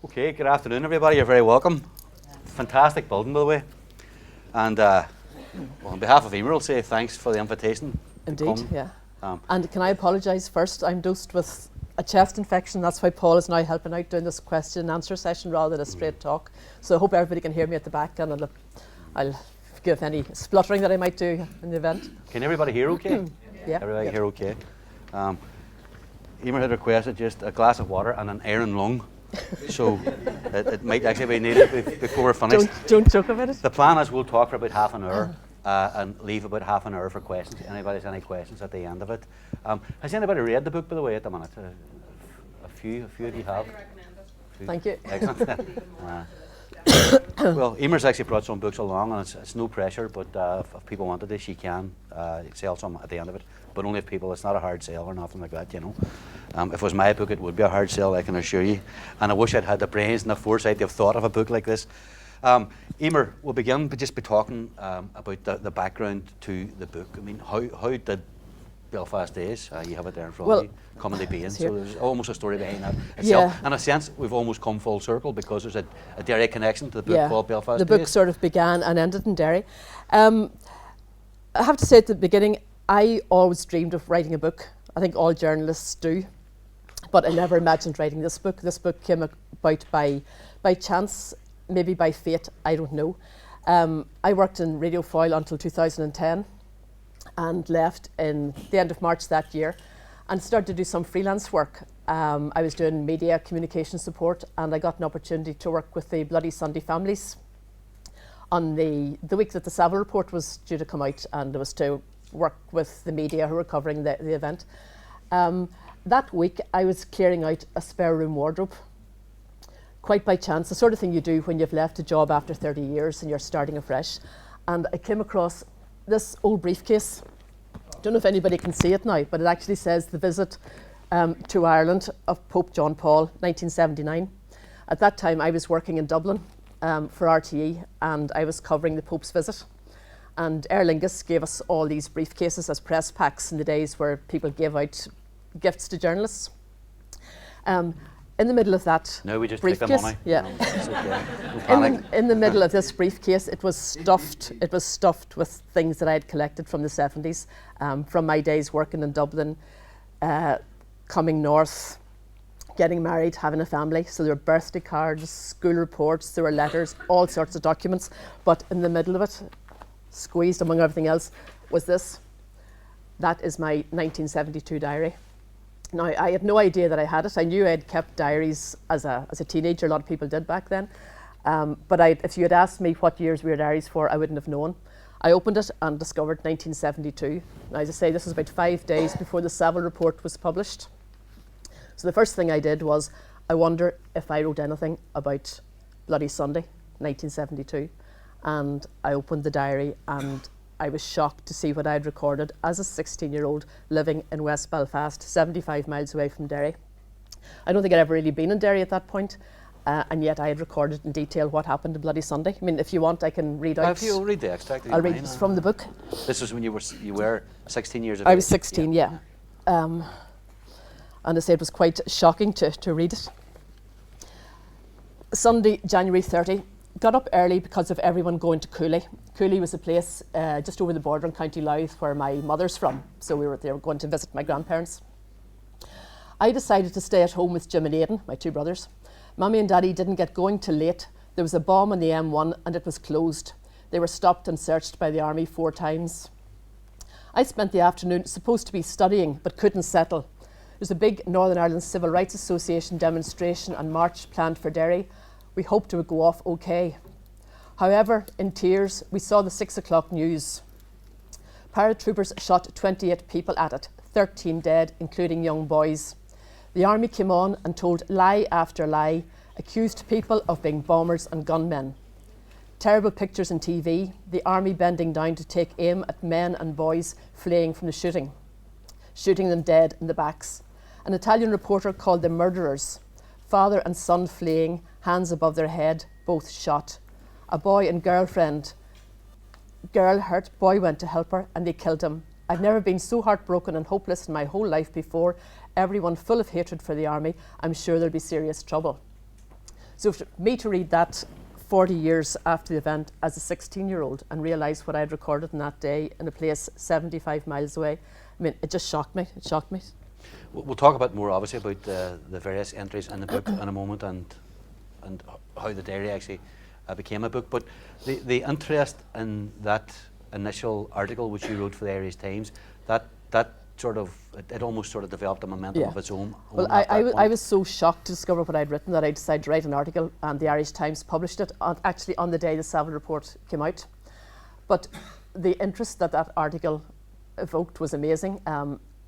Okay, good afternoon, everybody. You're very welcome. Fantastic building, by the way. And well, on behalf of Emer, I'll say thanks for the invitation. Indeed, yeah. And can I apologise first? I'm dosed with a chest infection. That's why Paul is now helping out doing this question and answer session rather than a straight talk. So I hope everybody can hear me at the back, and I'll forgive any spluttering that I might do in the event. Can everybody hear okay? Yeah. Everybody hear okay? Emer had requested just a glass of water and an iron lung. So it might actually be needed before we're finished. Don't joke about it. The plan is we'll talk for about half an hour and leave about half an hour for questions. Anybody has any questions at the end of it? Has anybody read the book, by the way, at the minute? A few of you have. Thank you. Excellent. Well, Emer's actually brought some books along, and it's no pressure, but if people wanted this, she can sell some at the end of it. But only if people, it's not a hard sell or nothing like that, you know. If it was my book, it would be a hard sell, I can assure you. And I wish I'd had the brains and the foresight to have thought of a book like this. Emer, we'll begin by just talking about the background to the book. I mean, how did Belfast Days, you have it there in front of you, come into being? So there's almost a story behind that itself. Yeah. In a sense, we've almost come full circle because there's a Derry connection to the book called Belfast Days. The book sort of began and ended in Derry. I have to say at the beginning, I always dreamed of writing a book. I think all journalists do. But I never imagined writing this book. This book came about by chance, maybe by fate, I don't know. I worked in Radio Foyle until 2010 and left in the end of March that year and started to do some freelance work. I was doing media communication support, and I got an opportunity to work with the Bloody Sunday families on the week that the Savile report was due to come out, and it was to work with the media who were covering the event. That week I was clearing out a spare room wardrobe, quite by chance, the sort of thing you do when you've left a job after 30 years and you're starting afresh. And I came across this old briefcase. Don't know if anybody can see it now, but it actually says the visit to Ireland of Pope John Paul, 1979. At that time I was working in Dublin for RTE, and I was covering the Pope's visit. And Aer Lingus gave us all these briefcases as press packs in the days where people gave out gifts to journalists. In the middle of that no, we just briefcase, take the money. Yeah. It's okay. No panic. In the middle of this briefcase, it was stuffed. It was stuffed with things that I had collected from the 70s, from my days working in Dublin, coming north, getting married, having a family. So there were birthday cards, school reports, there were letters, all sorts of documents. But in the middle of it, squeezed among everything else, was this. That is my 1972 diary. Now, I had no idea that I had it. I knew I had kept diaries as a teenager. A lot of people did back then. But if you had asked me what years we were diaries for, I wouldn't have known. I opened it and discovered 1972. Now, as I say, this was about 5 days before the Savile report was published. So the first thing I did was, I wonder if I wrote anything about Bloody Sunday, 1972. And I opened the diary, and I was shocked to see what I'd recorded as a 16-year-old living in West Belfast, 75 miles away from Derry. I don't think I'd ever really been in Derry at that point, and yet I had recorded in detail what happened to Bloody Sunday. I mean, if you want, I can read out. If you'll read the extract. I'll read this from the book. This was when you were 16 years of age. I was 16, yeah. And I say it was quite shocking to read it. Sunday, January 30. Got up early because of everyone going to Cooley. Cooley was a place just over the border in County Louth where my mother's from, so we were there going to visit my grandparents. I decided to stay at home with Jim and Aidan, my two brothers. Mummy and Daddy didn't get going till late. There was a bomb on the M1 and it was closed. They were stopped and searched by the army 4 times. I spent the afternoon supposed to be studying but couldn't settle. There's a big Northern Ireland Civil Rights Association demonstration and march planned for Derry. We hoped it would go off okay. However, in tears, we saw the 6 o'clock news. Paratroopers shot 28 people at it, 13 dead, including young boys. The army came on and told lie after lie, accused people of being bombers and gunmen. Terrible pictures on TV, the army bending down to take aim at men and boys fleeing from the shooting them dead in the backs. An Italian reporter called them murderers. Father and son fleeing, hands above their head, both shot. A boy and girlfriend. Girl hurt, boy went to help her, and they killed him. I've never been so heartbroken and hopeless in my whole life before. Everyone full of hatred for the army. I'm sure there'll be serious trouble. So for me to read that 40 years after the event as a 16-year-old and realise what I'd recorded in that day in a place 75 miles away, I mean, it just shocked me. It shocked me. We'll talk a bit more, obviously, about the various entries in the book in a moment, and how the diary actually became a book. But the interest in that initial article which you wrote for the Irish Times, that sort of, it almost sort of developed a momentum of its own. Well, I was so shocked to discover what I'd written that I decided to write an article, and the Irish Times published it actually on the day the Savile report came out. But the interest that that article evoked was amazing.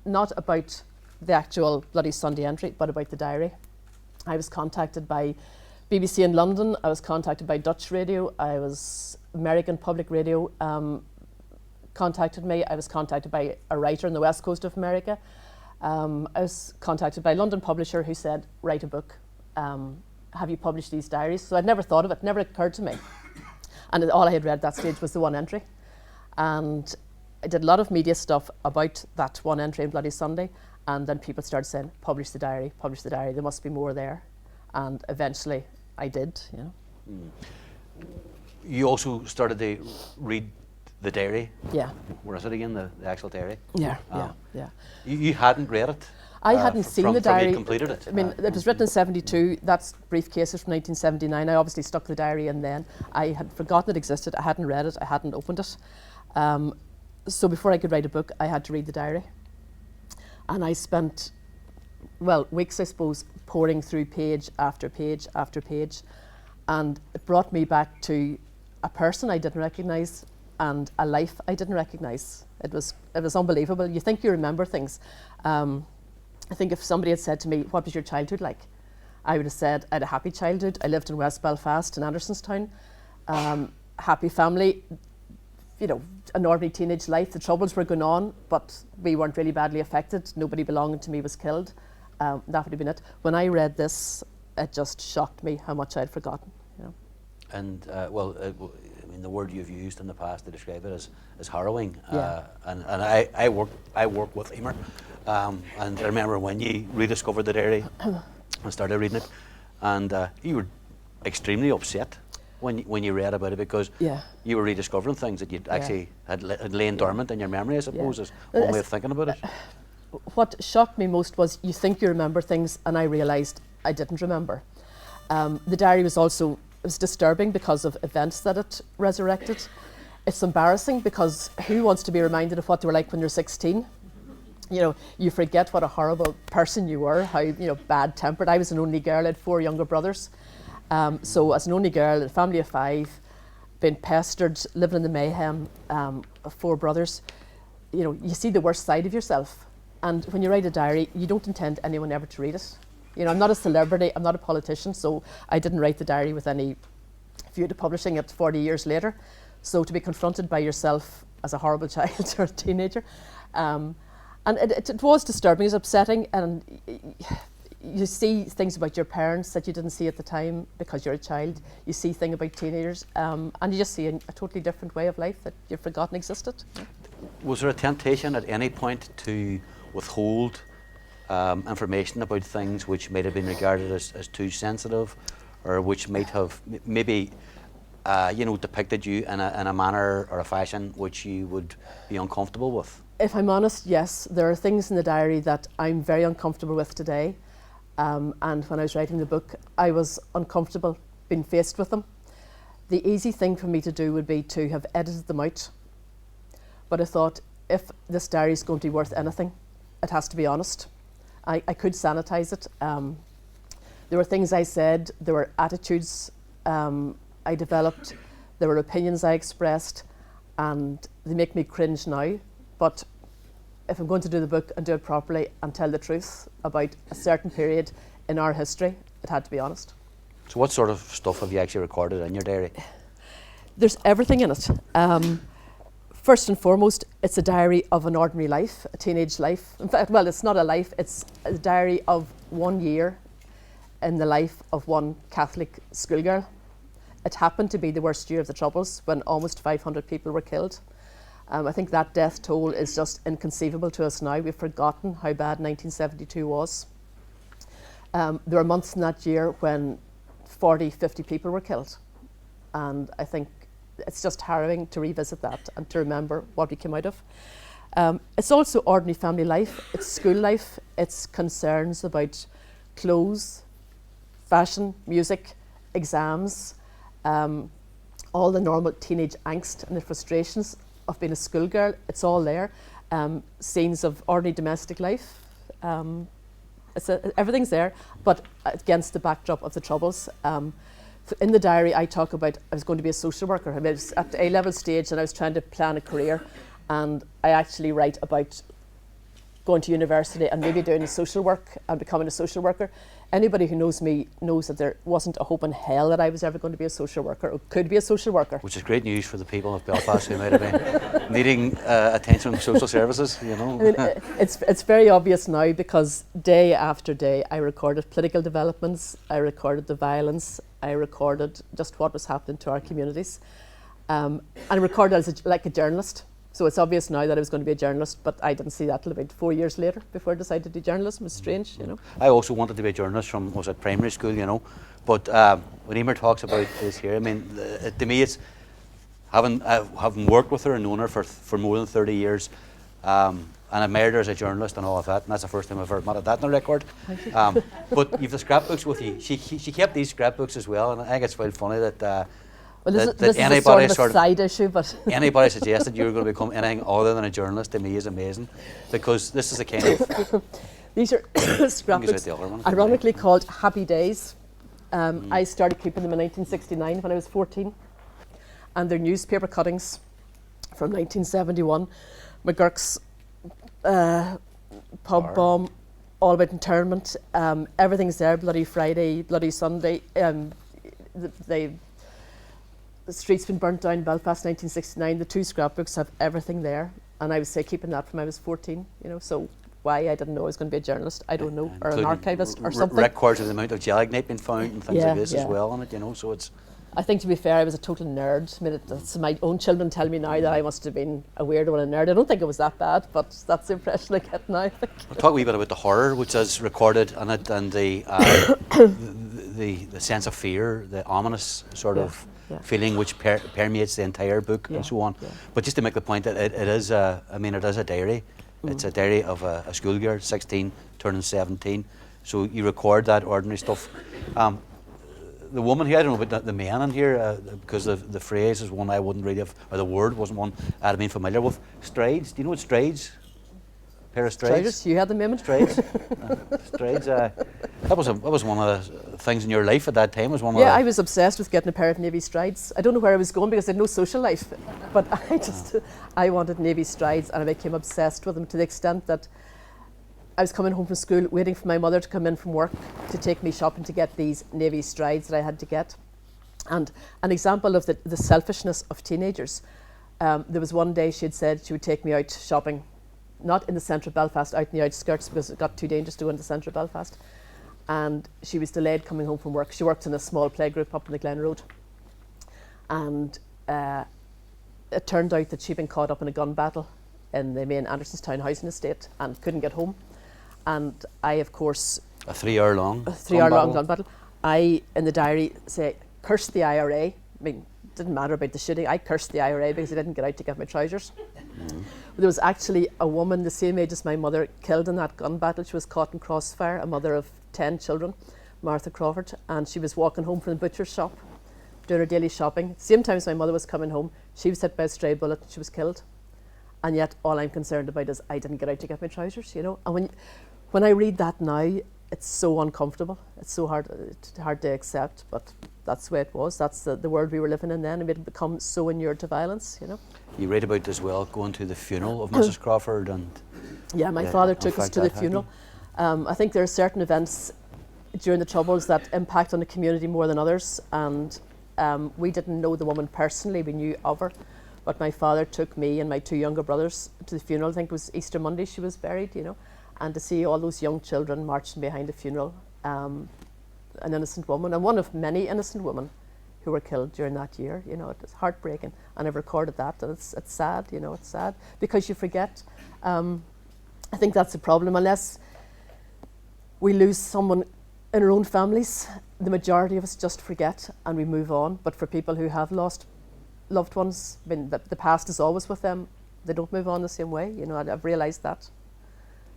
Not about the actual Bloody Sunday entry, but about the diary. I was contacted by BBC in London, I was contacted by Dutch radio, American Public Radio contacted me, I was contacted by a writer on the west coast of America. I was contacted by a London publisher who said, write a book, have you published these diaries? So I'd never thought of it, never occurred to me. And all I had read at that stage was the one entry. And I did a lot of media stuff about that one entry in Bloody Sunday, and then people started saying, publish the diary, there must be more there. And eventually I did, you know. You also started to read the diary. Yeah. Where is it again, the actual diary? Yeah, Ah. yeah. You hadn't read it? I hadn't seen the from diary. you completed it? I mean, it was written in 72. That's briefcases from 1979. I obviously stuck the diary in then. I had forgotten it existed. I hadn't read it. I hadn't opened it. So before I could write a book, I had to read the diary. And I spent, well, weeks, I suppose, pouring through page after page after page. And it brought me back to a person I didn't recognise and a life I didn't recognise. It was unbelievable. You think you remember things. I think if somebody had said to me, what was your childhood like? I would have said, I had a happy childhood. I lived in West Belfast in Andersonstown. Happy family, you know, an ordinary teenage life. The troubles were going on, but we weren't really badly affected. Nobody belonging to me was killed. That would have been it. When I read this, it just shocked me how much I'd forgotten. You know. And I mean, the word you've used in the past to describe it is harrowing. Yeah. And I work with Emer, and I remember when you rediscovered the diary and started reading it, and you were extremely upset when you read about it, because you were rediscovering things that you'd actually had lain dormant in your memory, I suppose, is one way of thinking about it. What shocked me most was you think you remember things, and I realised I didn't remember. The diary was also, it was disturbing because of events that it resurrected. It's embarrassing because who wants to be reminded of what they were like when you're 16? You know, you forget what a horrible person you were, how, you know, bad-tempered. I was an only girl, I had 4 younger brothers. So as an only girl, a family of 5, being pestered, living in the mayhem of 4 brothers, you know, you see the worst side of yourself. And when you write a diary, you don't intend anyone ever to read it. You know, I'm not a celebrity, I'm not a politician, so I didn't write the diary with any view to publishing it 40 years later. So to be confronted by yourself as a horrible child or a teenager, and it was disturbing, it was upsetting, and you see things about your parents that you didn't see at the time because you're a child. You see things about teenagers, and you just see a totally different way of life that you've forgotten existed. Was there a temptation at any point to withhold information about things which might have been regarded as too sensitive, or which might have maybe depicted you in a manner or a fashion which you would be uncomfortable with? If I'm honest, yes, there are things in the diary that I'm very uncomfortable with today. And when I was writing the book, I was uncomfortable being faced with them. The easy thing for me to do would be to have edited them out. But I thought, if this diary is going to be worth anything, it has to be honest. I could sanitise it. There were things I said, there were attitudes I developed, there were opinions I expressed, and they make me cringe now. But if I'm going to do the book and do it properly and tell the truth about a certain period in our history, it had to be honest. So what sort of stuff have you actually recorded in your diary? There's everything in it. First and foremost, it's a diary of an ordinary life, a teenage life. In fact, well, it's not a life, it's a diary of 1 year in the life of one Catholic schoolgirl. It happened to be the worst year of the Troubles, when almost 500 people were killed. I think that death toll is just inconceivable to us now. We've forgotten how bad 1972 was. There were months in that year when 40, 50 people were killed. And I think it's just harrowing to revisit that and to remember what we came out of. It's also ordinary family life, it's school life, it's concerns about clothes, fashion, music, exams, all the normal teenage angst and the frustrations of being a schoolgirl, it's all there. Scenes of ordinary domestic life, everything's there, but against the backdrop of the Troubles. In the diary, I talk about I was going to be a social worker. I was at the A-level stage and I was trying to plan a career, and I actually write about going to university and maybe doing social work and becoming a social worker. Anybody who knows me knows that there wasn't a hope in hell that I was ever going to be a social worker or could be a social worker. Which is great news for the people of Belfast who might have been needing attention from social services, you know. I mean, it's very obvious now, because day after day I recorded political developments, I recorded the violence, I recorded just what was happening to our communities. And I recorded as like a journalist. So it's obvious now that I was going to be a journalist, but I didn't see that till about 4 years later before I decided to do journalism. It was strange, you know. I also wanted to be a journalist from, was at primary school, you know. But when Emer talks about this here, I mean, to me it's, having worked with her and known her for more than 30 years, and admired her as a journalist and all of that, and that's the first time I've ever admitted that in a record. But you've the scrapbooks with you. She kept these scrapbooks as well, and I think it's quite funny that well, this that is anybody a sort of a side issue, but anybody suggested you were going to become anything other than a journalist to me is amazing, because this is a kind of these are scrapbooks, the other one. ironically called Happy Days. I started keeping them in 1969 when I was 14, and they're newspaper cuttings from 1971. McGurk's pub bomb, all about internment. Everything's there. Bloody Friday, Bloody Sunday. The street's been burnt down in Belfast, 1969. The two scrapbooks have everything there, and I was keeping that from I was 14. You know, so why I didn't know I was going to be a journalist, I don't know, or an archivist or something. Records of the amount of gelignite being found and things like this as well on it. You know, so it's. I think, to be fair, I was a total nerd. I mean, it's my own children tell me now that I must have been a weirdo and a nerd. I don't think it was that bad, but that's the impression I get now. We'll talk a wee bit about the horror which is recorded in it, and the sense of fear, the ominous sort of feeling which permeates the entire book and so on. But just to make the point that it is a diary. It's a diary of a schoolgirl, 16, turning 17. So you record that ordinary stuff. The woman here, I don't know about the men in here, because the phrase is one I wouldn't really have, or the word wasn't one I'd have been familiar with. Strides, do you know what strides? Pair of strides? Striders, you had them, Eamon? Strides. Strides, that was one of the things in your life at that time, was one of I was obsessed with getting a pair of navy strides. I don't know where I was going because I had no social life, but I wanted navy strides, and I became obsessed with them to the extent that I was coming home from school waiting for my mother to come in from work to take me shopping to get these navy strides that I had to get. And an example of the selfishness of teenagers, there was one day she had said she would take me out shopping, not in the centre of Belfast, out in the outskirts, because it got too dangerous to go into the centre of Belfast. And she was delayed coming home from work. She worked in a small playgroup up in the Glen Road. And it turned out that she'd been caught up in a gun battle in the main Andersonstown housing estate and couldn't get home. And I, of course... A 3 hour long gun battle. I, in the diary, say, cursed the IRA. I mean, it didn't matter about the shooting. I cursed the IRA because I didn't get out to get my trousers. There was actually a woman the same age as my mother killed in that gun battle. She was caught in crossfire, a mother of 10 children, Martha Crawford, and she was walking home from the butcher's shop, doing her daily shopping. Same time as my mother was coming home, she was hit by a stray bullet and she was killed. And yet all I'm concerned about is I didn't get out to get my trousers, you know. And when I read that now, it's so uncomfortable. It's so hard to accept, but that's the way it was. That's the world we were living in then, and we'd become so inured to violence, you know. You read about as well going to the funeral of Mrs. Crawford, and my father took us to the funeral. I think there are certain events during the Troubles that impact on the community more than others, and we didn't know the woman personally. We knew of her, but my father took me and my two younger brothers to the funeral. I think it was Easter Monday she was buried, you know, and to see all those young children marching behind the funeral, an innocent woman, and one of many innocent women who were killed during that year, you know, it was heartbreaking, and I've recorded that, and it's sad, you know, it's sad, because you forget. I think that's the problem, unless we lose someone in our own families, the majority of us just forget and we move on. But for people who have lost loved ones, I mean, the past is always with them. They don't move on the same way. You know, I've realised that.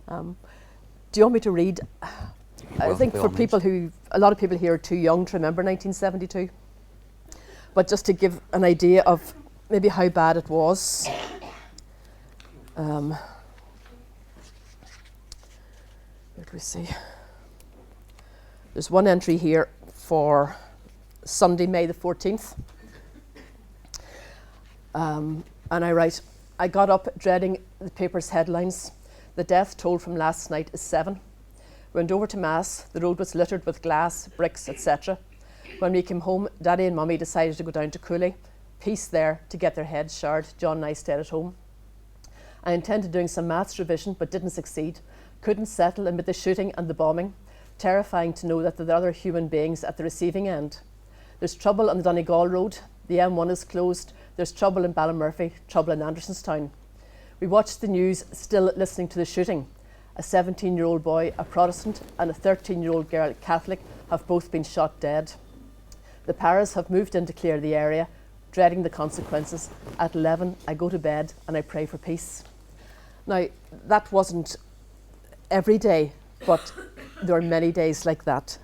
Do you want me to read? I Well, think by for all people who, a lot of people here are too young to remember 1972. But just to give an idea of maybe how bad it was. Where do we see? There's one entry here for Sunday, May the 14th. And I write, I got up dreading the paper's headlines. The death toll from last night is 7. Went over to Mass. The road was littered with glass, bricks, etc. When we came home, Daddy and Mummy decided to go down to Cooley. Peace there to get their heads shard. John and I stayed at home. I intended doing some maths revision but didn't succeed. Couldn't settle amid the shooting and the bombing. Terrifying to know that there are other human beings at the receiving end. There's trouble on the Donegal Road. The M1 is closed. There's trouble in Ballymurphy, trouble in Andersonstown. We watched the news, still listening to the shooting. A 17-year-old boy, a Protestant, and a 13-year-old girl, Catholic, have both been shot dead. The paras have moved in to clear the area, dreading the consequences. At 11, I go to bed and I pray for peace. Now, that wasn't every day, but there are many days like that.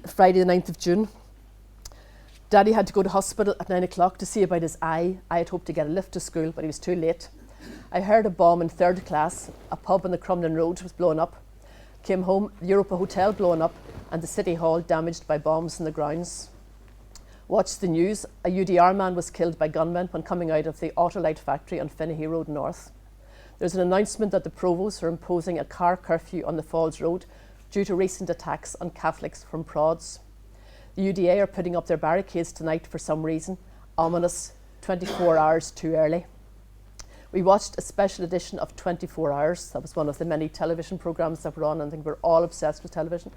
Friday the 9th of June, Daddy had to go to hospital at 9 o'clock to see about his eye. I had hoped to get a lift to school, but he was too late. I heard a bomb in 3rd class. A pub on the Crumlin Road was blown up. Came home, the Europa Hotel blown up, and the City Hall damaged by bombs in the grounds. Watched the news. A UDR man was killed by gunmen when coming out of the Autolite factory on Finnehy Road North. There's an announcement that the provosts are imposing a car curfew on the Falls Road due to recent attacks on Catholics from Prods. The UDA are putting up their barricades tonight for some reason. Ominous, 24 hours too early. We watched a special edition of 24 Hours. That was one of the many television programmes that were on, and I think we're all obsessed with television.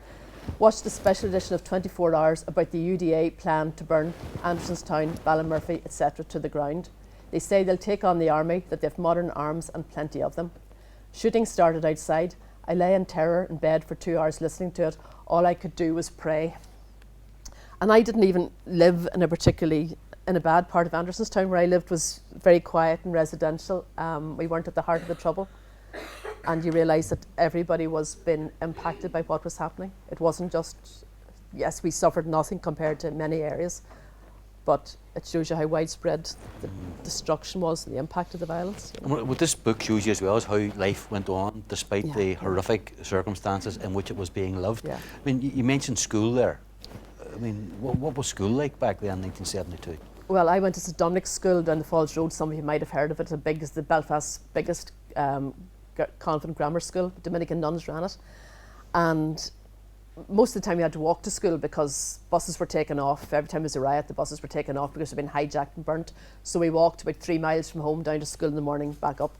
Watched a special edition of 24 Hours about the UDA plan to burn Andersonstown, Ballymurphy, etc. to the ground. They say they'll take on the army, that they've modern arms and plenty of them. Shooting started outside. I lay in terror in bed for 2 hours listening to it. All I could do was pray. And I didn't even live in a bad part of Andersonstown. Where I lived was very quiet and residential. We weren't at the heart of the trouble. And you realise that everybody was being impacted by what was happening. It wasn't just, yes, we suffered nothing compared to many areas, but it shows you how widespread the destruction was and the impact of the violence. You know. And what this book shows you as well is how life went on despite Yeah. the horrific circumstances in which it was being lived. Yeah. I mean, you mentioned school there. I mean, what was school like back then in 1972? Well, I went to St Dominic's School down the Falls Road. Some of you might have heard of it. It's the Belfast's biggest convent grammar school. Dominican nuns ran it. And most of the time you had to walk to school because buses were taken off. Every time there was a riot, the buses were taken off because they'd been hijacked and burnt. So we walked about 3 miles from home down to school in the morning, back up.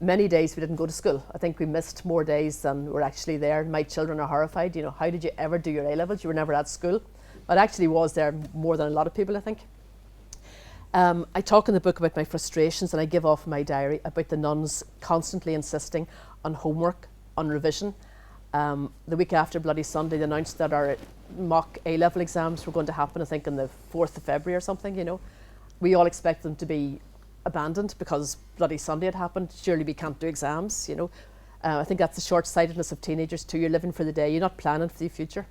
Many days we didn't go to school. I think we missed more days than were actually there. My children are horrified. You know, how did you ever do your A-levels? You were never at school. But I actually was there more than a lot of people, I think. I talk in the book about my frustrations, and I give off my diary about the nuns constantly insisting on homework, on revision. The week after Bloody Sunday, they announced that our mock A-level exams were going to happen, I think, on the 4th of February or something, you know. We all expect them to be abandoned because Bloody Sunday had happened. Surely we can't do exams, you know. I think that's the short-sightedness of teenagers too. You're living for the day, you're not planning for the future.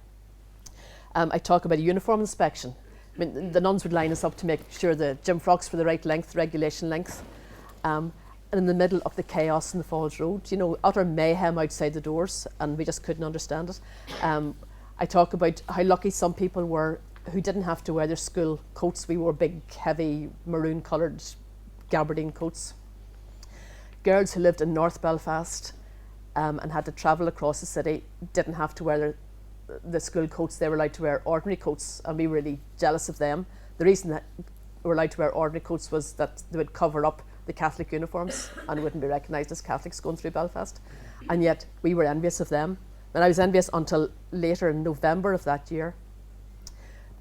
I talk about a uniform inspection. I mean, the nuns would line us up to make sure the gym frocks were the right length, regulation length. And in the middle of the chaos in the Falls Road, you know, utter mayhem outside the doors, and we just couldn't understand it. I talk about how lucky some people were who didn't have to wear their school coats. We wore big, heavy, maroon-coloured gabardine coats. Girls who lived in North Belfast and had to travel across the city didn't have to wear the school coats. They were allowed to wear ordinary coats, and we were really jealous of them. The reason that we were allowed to wear ordinary coats was that they would cover up the Catholic uniforms and wouldn't be recognised as Catholics going through Belfast. And yet we were envious of them. And I was envious until later in November of that year.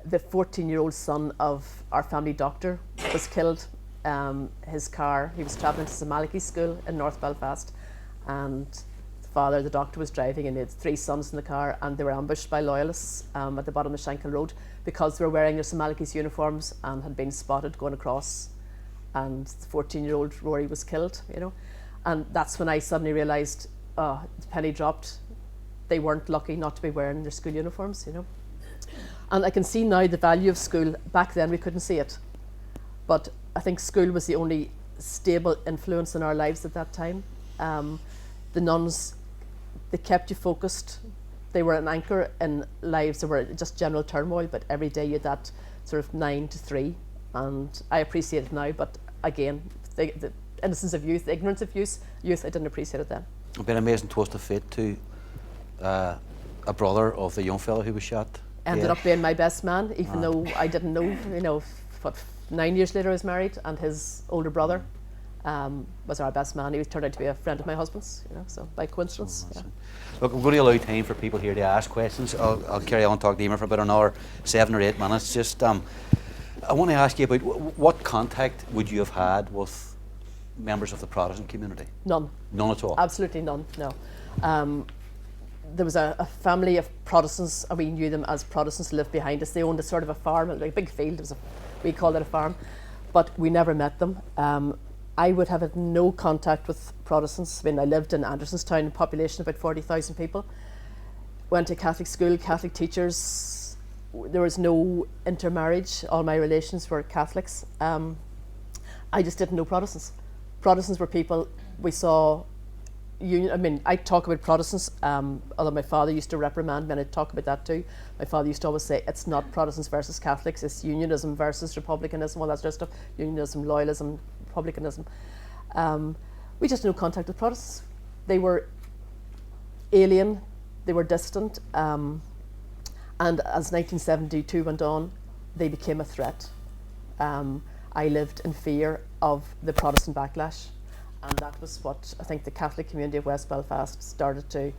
The 14-year-old son of our family doctor was killed. His car, he was travelling to Samaliki School in North Belfast, and father, the doctor, was driving, and he had 3 sons in the car, and they were ambushed by loyalists at the bottom of Shankill Road because they were wearing their St Malachy's uniforms and had been spotted going across, and the 14-year-old Rory was killed, you know. And that's when I suddenly realised, the penny dropped. They weren't lucky not to be wearing their school uniforms, you know. And I can see now the value of school. Back then we couldn't see it. But I think school was the only stable influence in our lives at that time. The nuns, they kept you focused. They were an anchor in lives that were just general turmoil, but every day you had that sort of 9 to 3. And I appreciate it now, but again, the innocence of youth, the ignorance of youth, I didn't appreciate it then. It's been an amazing twist of fate to a brother of the young fellow who was shot. Ended up being my best man, even though I didn't know, you know, 9 years later I was married, and his older brother was our best man. He turned out to be a friend of my husband's, you know, so by coincidence. Yeah. Look, I'm going to allow time for people here to ask questions. I'll carry on talking to Emer for about another 7 or 8 minutes. Just, I want to ask you about what contact would you have had with members of the Protestant community? None. None at all? Absolutely none, no. There was a family of Protestants, and we knew them as Protestants, lived behind us. They owned a sort of a farm, like a big field. We called it a farm, but we never met them. I would have had no contact with Protestants. I mean, I lived in Andersonstown, a population of about 40,000 people. Went to Catholic school, Catholic teachers. There was no intermarriage. All my relations were Catholics. I just didn't know Protestants. Protestants were people we saw. I mean, I talk about Protestants, although my father used to reprimand me, and I'd talk about that too. My father used to always say, it's not Protestants versus Catholics, it's unionism versus republicanism, all that sort of stuff. Unionism, loyalism, republicanism. We just had no contact with Protestants. They were alien, they were distant, and as 1972 went on, they became a threat. I lived in fear of the Protestant backlash. And that was what I think the Catholic community of West Belfast started to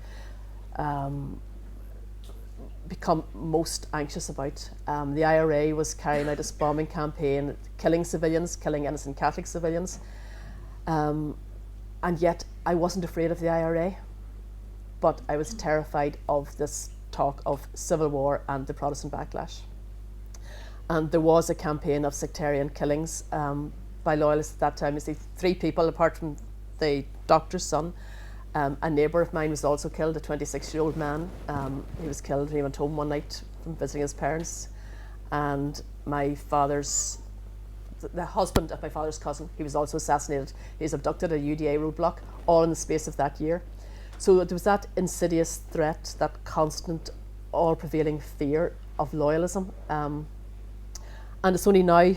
become most anxious about. The IRA was carrying out its bombing campaign, killing civilians, killing innocent Catholic civilians. And yet I wasn't afraid of the IRA, but I was terrified of this talk of civil war and the Protestant backlash. And there was a campaign of sectarian killings by loyalists at that time. You see, 3 people, apart from the doctor's son. A neighbour of mine was also killed, a 26-year-old man. He was killed. He went home one night from visiting his parents. And my father's, the husband of my father's cousin, he was also assassinated. He was abducted at a UDA roadblock, all in the space of that year. So there was that insidious threat, that constant, all-prevailing fear of loyalism. And it's only now,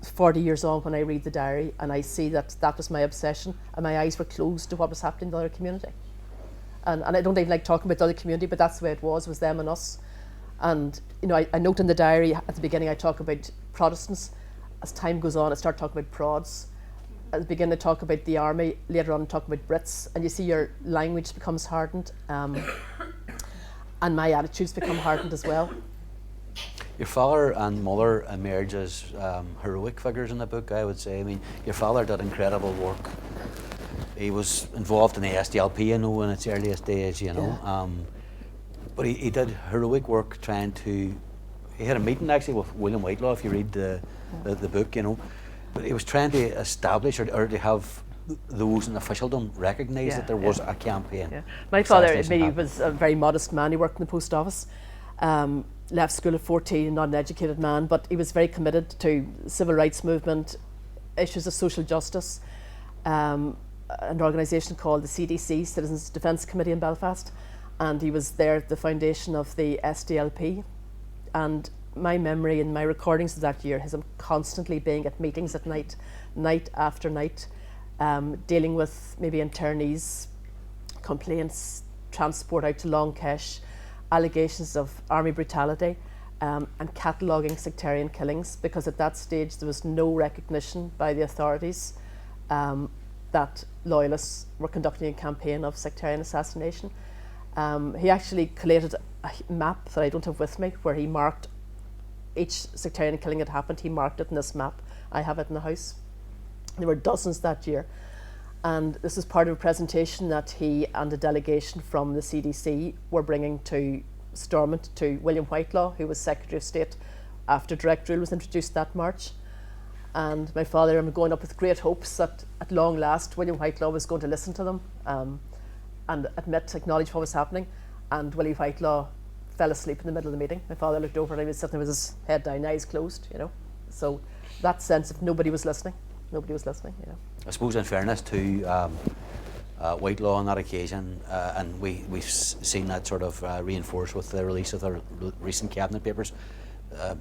40 years on, when I read the diary and I see that that was my obsession, and my eyes were closed to what was happening in the other community. And I don't even like talking about the other community, but that's the way it was them and us. And you know, I note in the diary at the beginning I talk about Protestants. As time goes on, I start talking about Prods. At the beginning I talk about the army, later on I talk about Brits, and you see your language becomes hardened, and my attitudes become hardened as well. Your father and mother emerge as heroic figures in the book, I would say. I mean, your father did incredible work. He was involved in the SDLP, you know, in its earliest days, you know. Yeah. But he did heroic work trying to... He had a meeting actually with William Whitelaw, if you read the book, you know. But he was trying to establish or to have those in officialdom recognise that there was a campaign. Yeah. My father was a very modest man. He worked in the post office. Left school at 14, not an educated man, but he was very committed to civil rights movement, issues of social justice, an organisation called the CDC, Citizens Defence Committee in Belfast, and he was there at the foundation of the SDLP. And my memory and my recordings of that year is him constantly being at meetings at night, night after night, dealing with maybe internees, complaints, transport out to Long Kesh, allegations of army brutality, and cataloguing sectarian killings, because at that stage there was no recognition by the authorities that loyalists were conducting a campaign of sectarian assassination. He actually collated a map that I don't have with me, where he marked each sectarian killing that happened. He marked it in this map. I have it in the house. There were dozens that year. And this was part of a presentation that he and a delegation from the CDC were bringing to Stormont to William Whitelaw, who was Secretary of State after direct rule was introduced that March. And my father and I were going up with great hopes that at long last William Whitelaw was going to listen to them and acknowledge what was happening. And Willie Whitelaw fell asleep in the middle of the meeting. My father looked over and he was sitting with his head down, eyes closed, you know. So that sense of nobody was listening, you know. I suppose in fairness to Whitelaw on that occasion, and we've seen that sort of reinforced with the release of the recent cabinet papers. I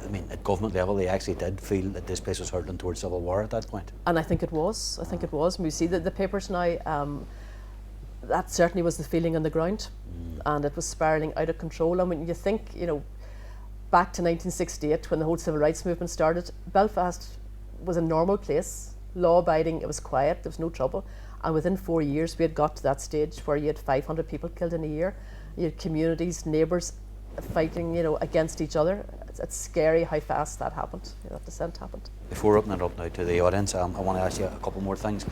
mean, at government level, they actually did feel that this place was hurtling towards civil war at that point. And I think it was. When we see the papers now, that certainly was the feeling on the ground, and it was spiralling out of control. I mean, you think, you know, back to 1968 when the whole civil rights movement started, Belfast was a normal place, law-abiding, it was quiet, there was no trouble, and within 4 years we had got to that stage where you had 500 people killed in a year. You had communities, neighbours fighting, you know, against each other. It's scary how fast that happened, you know, that descent happened. Before opening it up now to the audience, I want to ask you a couple more things.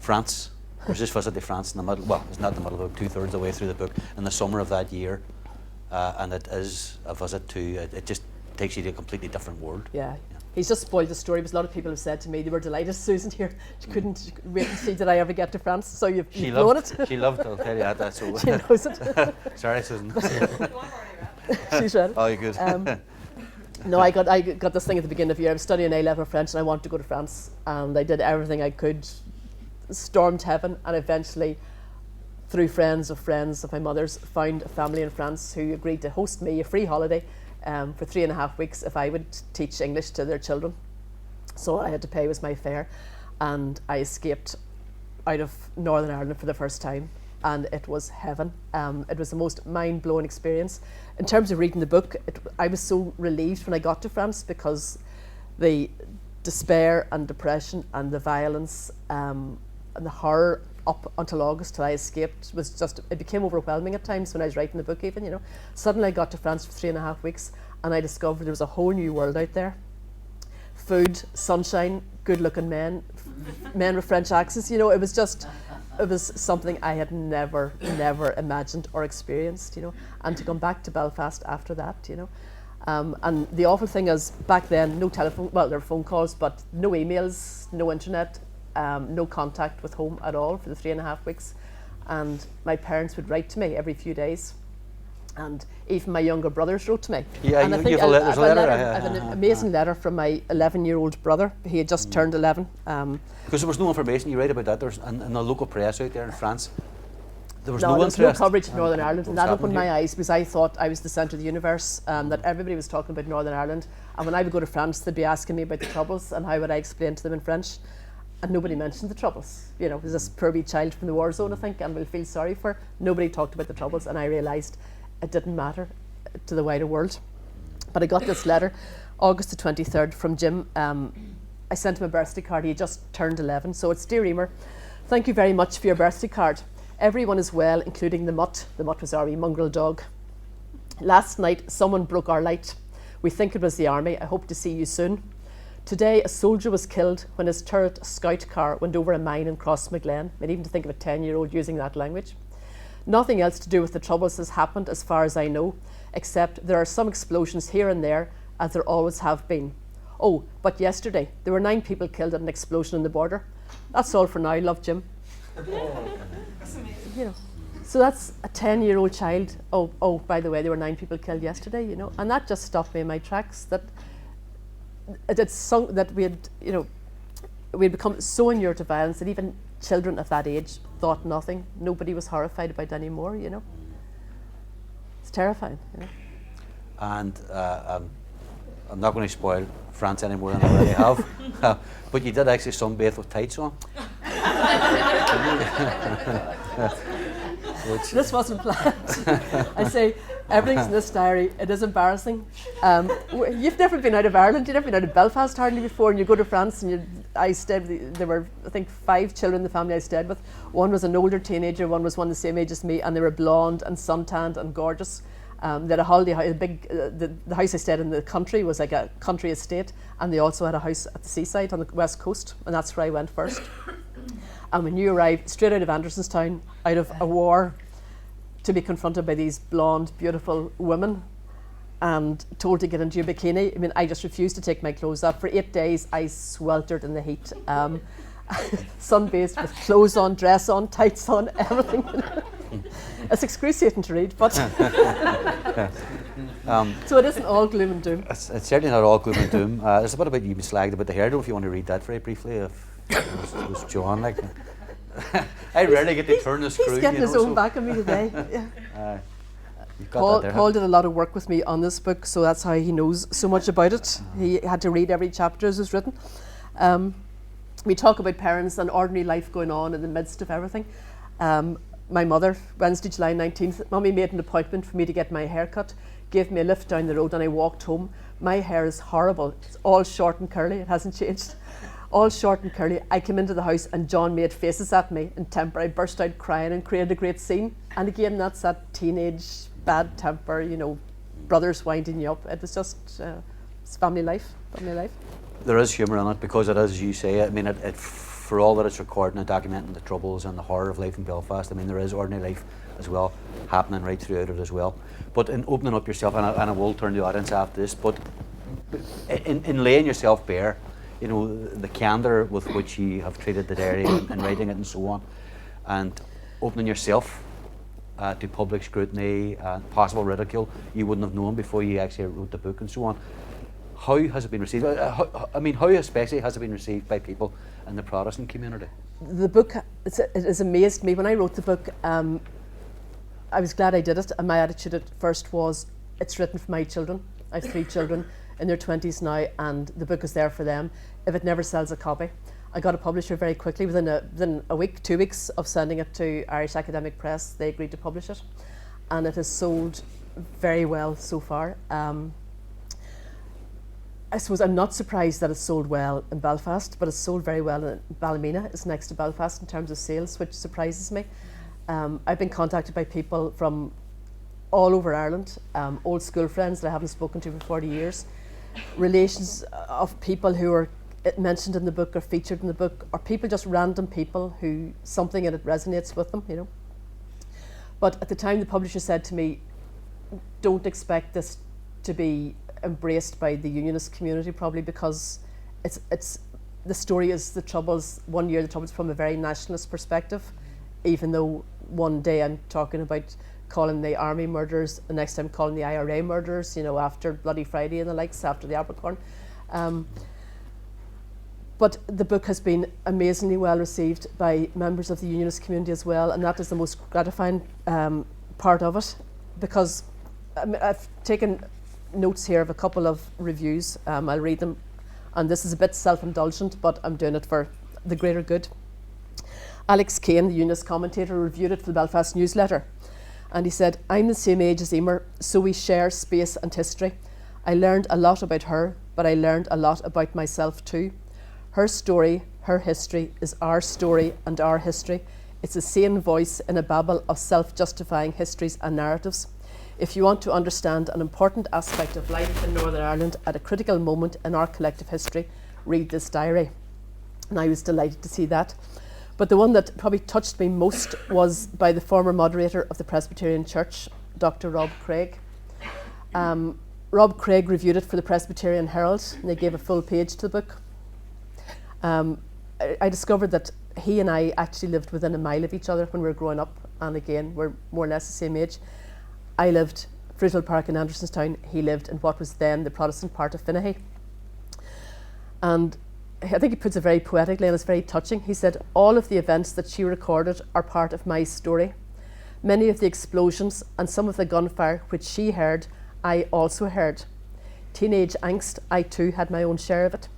France, I was just visited France in the middle, well, it's not in the middle, but 2/3 of the way through the book, in the summer of that year, and it is a visit to, it just takes you to a completely different world. Yeah. He's just spoiled the story because a lot of people have said to me they were delighted Susan here. She couldn't wait to see did I ever get to France. So you've blown it. She loved it, I'll tell you that. So she knows it. Sorry, Susan. She's read it. Oh, you're good. No, I got this thing at the beginning of the year. I was studying A-level French and I wanted to go to France, and I did everything I could, stormed heaven, and eventually, through friends of my mother's, found a family in France who agreed to host me a free holiday for 3.5 weeks if I would teach English to their children. So all I had to pay was my fare, and I escaped out of Northern Ireland for the first time, and it was heaven. It was the most mind-blowing experience. In terms of reading the book, I was so relieved when I got to France because the despair and depression and the violence and the horror up until August till I escaped was just, it became overwhelming at times when I was writing the book even, you know. Suddenly I got to France for 3.5 weeks and I discovered there was a whole new world out there. Food, sunshine, good looking men with French accents, you know, it was something I had never imagined or experienced, you know. And to come back to Belfast after that, you know. And the awful thing is, back then, no telephone, well, there were phone calls, but no emails, no internet, no contact with home at all for the 3.5 weeks. And my parents would write to me every few days. And even my younger brothers wrote to me. Yeah, and there's a letter. I have an amazing letter from my 11-year-old brother. He had just turned 11. Because there was no information, you read about that, there's in the local press out there in France. There was no interest. No coverage in Northern Ireland, and that opened my eyes because I thought I was the centre of the universe, that everybody was talking about Northern Ireland, and when I would go to France they'd be asking me about the Troubles and how would I explain to them in French, and nobody mentioned the Troubles. You know, it was this poor wee child from the war zone, I think, and we'll feel sorry for her. Nobody talked about the Troubles, and I realised it didn't matter to the wider world. But I got this letter, August the 23rd, from Jim. I sent him a birthday card. He had just turned 11, so it's Dear Emer, thank you very much for your birthday card. Everyone is well, including the mutt. The mutt was our wee mongrel dog. Last night, someone broke our light. We think it was the army. I hope to see you soon. Today, a soldier was killed when his turret scout car went over a mine in Crossmaglen. And even to think of a 10-year-old using that language. Nothing else to do with the Troubles has happened as far as I know, except there are some explosions here and there, as there always have been. Oh, but yesterday, there were 9 people killed at an explosion on the border. That's all for now, love, Jim. You know, so that's a 10-year-old child. Oh, by the way, there were 9 people killed yesterday, you know, and that just stopped me in my tracks. That we had, you know, we had become so inured to violence that even children of that age thought nothing. Nobody was horrified about it anymore, you know. It's terrifying, you know. And I'm not going to spoil France any more than I already have, but you did actually sunbathe with tights on. This wasn't planned. I say everything's in this diary. It is embarrassing. You've never been out of Ireland. You've never been out of Belfast hardly before, and you go to France and I stayed with, there were I think 5 children in the family I stayed with. One was an older teenager, one was one the same age as me, and they were blonde and suntanned and gorgeous. They had a holiday house, the house I stayed in the country was like a country estate, and they also had a house at the seaside on the west coast, and that's where I went first. And when you arrive straight out of Andersonstown, out of a war, to be confronted by these blonde, beautiful women and told to get into your bikini, I mean, I just refused to take my clothes off. For 8 days, I sweltered in the heat. Sun-bathed with clothes on, dress on, tights on, everything. It's excruciating to read, but so it isn't all gloom and doom. It's certainly not all gloom and doom. There's a bit about you slagged about the hair. I don't know if you want to read that very briefly. If it was Joanne, like I rarely get to turn the screw. He's getting his own back on me today. Yeah. Paul did a lot of work with me on this book, so that's how he knows so much about it. He had to read every chapter as it was written. We talk about parents and ordinary life going on in the midst of everything. My mother, Wednesday, July 19th, Mummy made an appointment for me to get my hair cut, gave me a lift down the road, and I walked home. My hair is horrible. It's all short and curly. It hasn't changed. All short and curly. I came into the house and John made faces at me in temper. I burst out crying and created a great scene. And again, that's that teenage bad temper, you know, brothers winding you up. It was just it's family life. There is humour in it because it is, as you say, I mean, it for all that it's recording and documenting the troubles and the horror of life in Belfast, I mean, there is ordinary life as well happening right throughout it as well. But in opening up yourself, and I will turn to the audience after this, but in laying yourself bare, you know, the candour with which you have treated the diary and writing it and so on, and opening yourself to public scrutiny and possible ridicule you wouldn't have known before you actually wrote the book and so on. How has it been received? How especially has it been received by people in the Protestant community? The book, it has amazed me. When I wrote the book, I was glad I did it, and my attitude at first was, it's written for my children. I have 3 children in their 20s now, and the book is there for them. If it never sells a copy, I got a publisher very quickly. Within a week, 2 weeks of sending it to Irish Academic Press, they agreed to publish it, and it has sold very well so far. I suppose I'm not surprised that it's sold well in Belfast, but it's sold very well in Ballymena. It's next to Belfast in terms of sales, which surprises me. I've been contacted by people from all over Ireland, old school friends that I haven't spoken to for 40 years, relations of people who are mentioned in the book or featured in the book, or people, just random people who something in it resonates with them, you know. But at the time, the publisher said to me, don't expect this to be embraced by the unionist community, probably because it's the story is the Troubles, one year the Troubles from a very nationalist perspective, even though one day I'm talking about calling the army murders, the next time calling the IRA murders, you know, after Bloody Friday and the likes, after the Abercorn. But the book has been amazingly well received by members of the unionist community as well, and that is the most gratifying part of it, because I've taken notes here of a couple of reviews. I'll read them, and this is a bit self-indulgent, but I'm doing it for the greater good. Alex Kane, the unionist commentator, reviewed it for the Belfast Newsletter, and he said, I'm the same age as Emer, so we share space and history. I learned a lot about her, but I learned a lot about myself too. Her story, her history, is our story and our history. It's a sane voice in a babble of self-justifying histories and narratives. If you want to understand an important aspect of life in Northern Ireland at a critical moment in our collective history, read this diary. And I was delighted to see that. But the one that probably touched me most was by the former moderator of the Presbyterian Church, Dr. Rob Craig. Rob Craig reviewed it for the Presbyterian Herald, and they gave a full page to the book. I discovered that he and I actually lived within a mile of each other when we were growing up, and again, we're more or less the same age. I lived Fruithill Park in Andersonstown. He lived in what was then the Protestant part of Finaghy. And I think he puts it very poetically, and it's very touching. He said, all of the events that she recorded are part of my story. Many of the explosions and some of the gunfire which she heard, I also heard. Teenage angst, I too had my own share of it.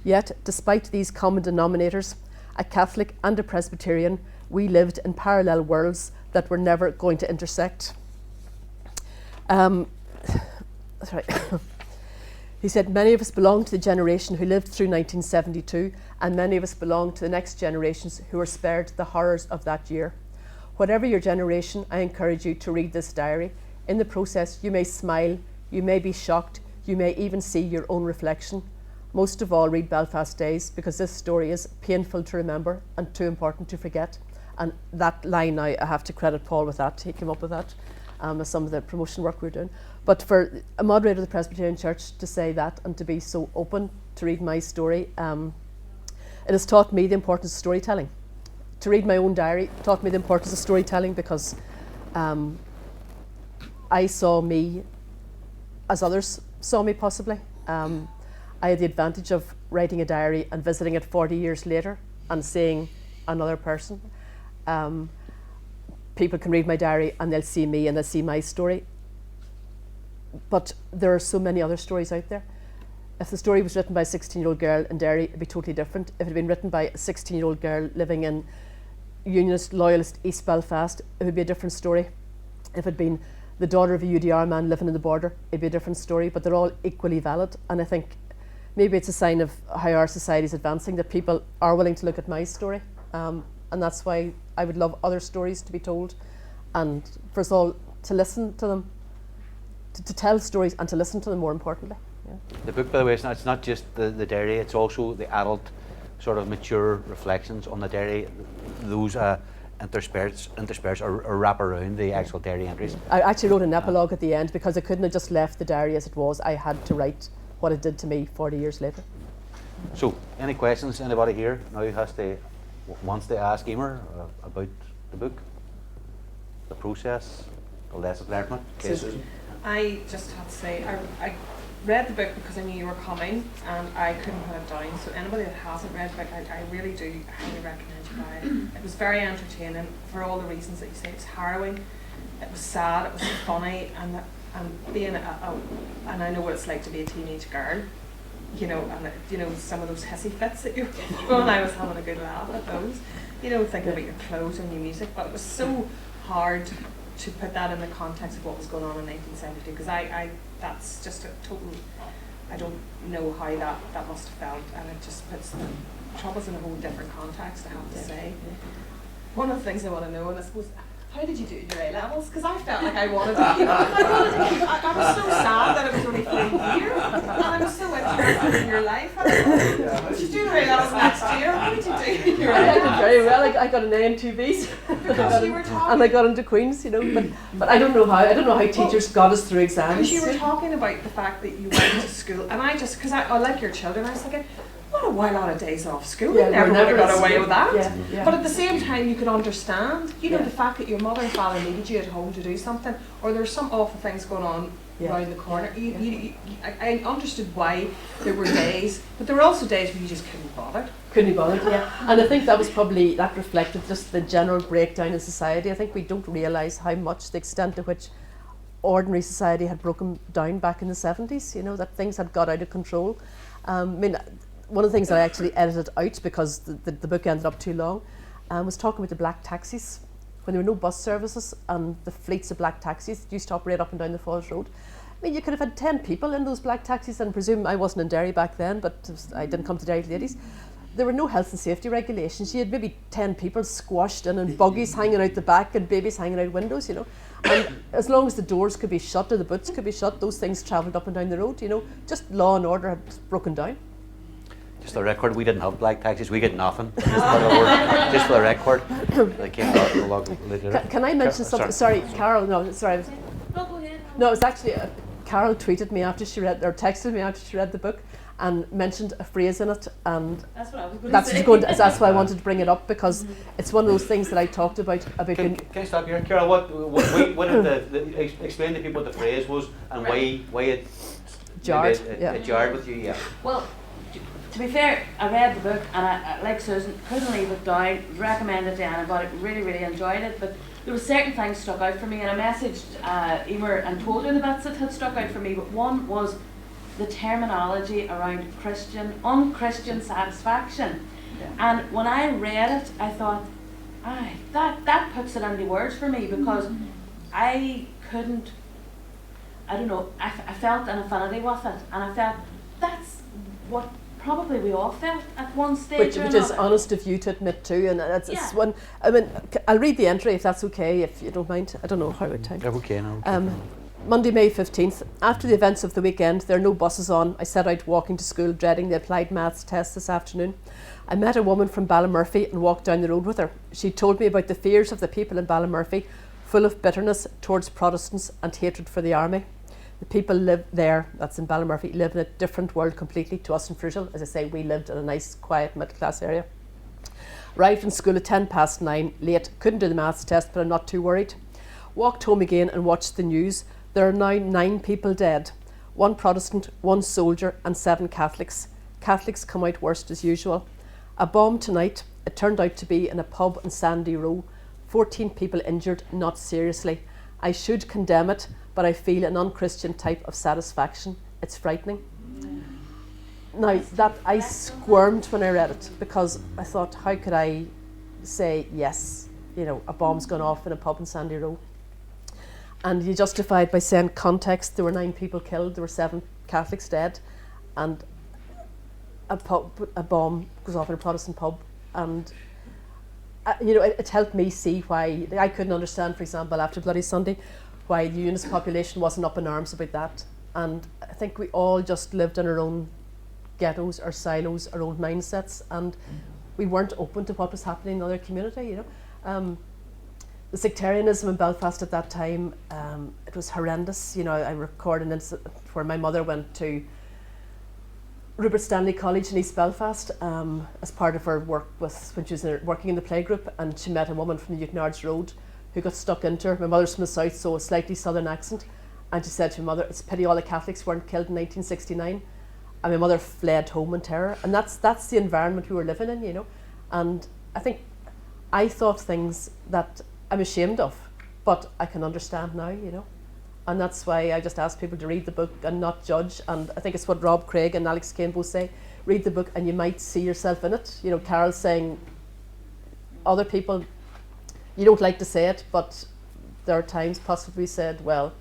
Yet, despite these common denominators, a Catholic and a Presbyterian, we lived in parallel worlds that were never going to intersect. Sorry. He said, many of us belong to the generation who lived through 1972, and many of us belong to the next generations who were spared the horrors of that year. Whatever your generation, I encourage you to read this diary. In the process, you may smile, you may be shocked, you may even see your own reflection. most of all, read Belfast Days, because this story is painful to remember and too important to forget. And that line, I have to credit Paul with that. He came up with that as some of the promotion work we were doing. But for a moderator of the Presbyterian Church to say that and to be so open to read my story, it has taught me the importance of storytelling. To read my own diary taught me the importance of storytelling, because I saw me as others saw me, possibly. I had the advantage of writing a diary and visiting it 40 years later and seeing another person. People can read my diary and they'll see me and they'll see my story. But there are so many other stories out there. If the story was written by a 16-year-old girl in Derry, it'd be totally different. If it had been written by a 16-year-old girl living in Unionist, Loyalist East Belfast, it would be a different story. If it had been the daughter of a UDR man living in the border, it'd be a different story, but they're all equally valid. And I think maybe it's a sign of how our society is advancing, that people are willing to look at my story. And that's why I would love other stories to be told, and for us all to listen to them, to tell stories and to listen to them, more importantly. Yeah. The book, by the way, it's not just the diary, it's also the adult sort of mature reflections on the diary. Those intersperse or wrap around the actual diary entries. I actually wrote an epilogue at the end, because I couldn't have just left the diary as it was. I had to write what it did to me 40 years later. So, any questions? Anybody here now wants to ask Emer about the book, the process, the lessons learned from it? Okay, Susan. I just have to say, I read the book because I knew you were coming, and I couldn't put it down. So anybody that hasn't read the book, I really do highly recommend you buy it. It was very entertaining for all the reasons that you say. It was harrowing, it was sad, it was funny, and being and I know what it's like to be a teenage girl, you know, and you know, some of those hissy fits that you're going. I was having a good laugh at those, you know, thinking about your clothes and your music, but it was so hard to put that in the context of what was going on in 1972, because I that's just a total, I don't know how that must have felt, and it just puts the troubles in a whole different context, I have to say. One of the things I want to know, and I suppose, how did you do your A-levels? Because I felt like I wanted to keep, I was so sad that it was only for a year, and I was so interested in your life. Did you do your A-levels next year? How did you do your I A-levels? did very well. I got an A in 2 Bs. Because you were talking, and I got into Queen's, you know, but I don't know how teachers got us through exams. because you were talking about the fact that you went to school, and I just, because I like your children, I was thinking, what a while out of days off school. Yeah, I never would have got away with that. Yeah. But at the same time, you could understand, you know, Yeah. the fact that your mother and father needed you at home to do something, or there's some awful things going on around the corner. I understood why there were days, but there were also days where you just couldn't bother. Couldn't be bothered, yeah. And I think that reflected just the general breakdown in society. I think we don't realise how much, the extent to which ordinary society had broken down back in the 70s, you know, that things had got out of control. I mean, one of the things that I actually edited out, because the book ended up too long, was talking about the black taxis. When there were no bus services and the fleets of black taxis used to operate up and down the Falls Road. I mean, you could have had 10 people in those black taxis, and presume I wasn't in Derry back then, but I didn't come to Derry till the 80s. There were no health and safety regulations. You had maybe 10 people squashed in buggies hanging out the back and babies hanging out windows, you know. And as long as the doors could be shut or the boots could be shut, those things travelled up and down the road, you know. Just law and order had broken down. Just for the record, we didn't have black taxis, we get nothing. Just for the record. They came out a lot later. Can I mention something? Sorry, Carol, no, sorry. No, it was actually, Carol tweeted me after she read, or texted me after she read the book, and mentioned a phrase in it, and that's what I was going to say. That's why I wanted to bring it up, because it's one of those things that I talked about. Can I stop here? Carol, what did explain to people what the phrase was, and why it jarred, it jarred with you, yeah. Well, to be fair, I read the book, and I like Susan, couldn't leave it down, recommend it to anybody, really, really enjoyed it, but there were certain things stuck out for me, and I messaged Emer and told her the bits that had stuck out for me, but one was the terminology around unchristian satisfaction. Yeah. And when I read it, I thought, that puts it into words for me, because I couldn't, I don't know, I felt an affinity with it, and I felt that's what probably we all felt at one stage which or is another. honest of you to admit to, and it's one. I mean, I'll read the entry if that's okay, if you don't mind. I don't know how it time. Okay, no. Monday, May 15th. After the events of the weekend, there are no buses on. I set out walking to school, dreading the applied maths test this afternoon. I met a woman from Ballymurphy and walked down the road with her. She told me about the fears of the people in Ballymurphy, full of bitterness towards Protestants and hatred for the army. The people live there, that's in Ballymurphy, live in a different world completely to us in Fruital. As I say, we lived in a nice, quiet, middle-class area. Arrived in school at 9:10, late. Couldn't do the maths test, but I'm not too worried. Walked home again and watched the news. There are now 9 people dead. 1 Protestant, 1 soldier and 7 Catholics. Catholics come out worst as usual. A bomb tonight. It turned out to be in a pub in Sandy Row. 14 people injured, not seriously. I should condemn it, but I feel an unchristian type of satisfaction. It's frightening. Now, that I squirmed when I read it, because I thought, how could I say, yes, you know, a bomb's gone off in a pub in Sandy Row? And you justified by saying context. There were 9 people killed, there were 7 Catholics dead, and a bomb goes off in a Protestant pub. And you know, it helped me see why I couldn't understand, for example, after Bloody Sunday, why the UNIS population wasn't up in arms about that. And I think we all just lived in our own ghettos, our silos, our own mindsets, and we weren't open to what was happening in other community. You know, the sectarianism in Belfast at that time, it was horrendous. You know, I record an incident where my mother went to Rupert Stanley College in East Belfast as part of her work with, when she was working in the playgroup, and she met a woman from the Newtonards Road who got stuck into her. My mother's from the south, so a slightly southern accent, and she said to my mother, "It's a pity all the Catholics weren't killed in 1969." And my mother fled home in terror, and that's the environment we were living in, you know. And I think I thought things that I'm ashamed of, but I can understand now, you know. And that's why I just ask people to read the book and not judge. And I think it's what Rob Craig and Alex Kane both say. Read the book and you might see yourself in it. You know, Carol's saying other people, you don't like to say it, but there are times possibly we said, well,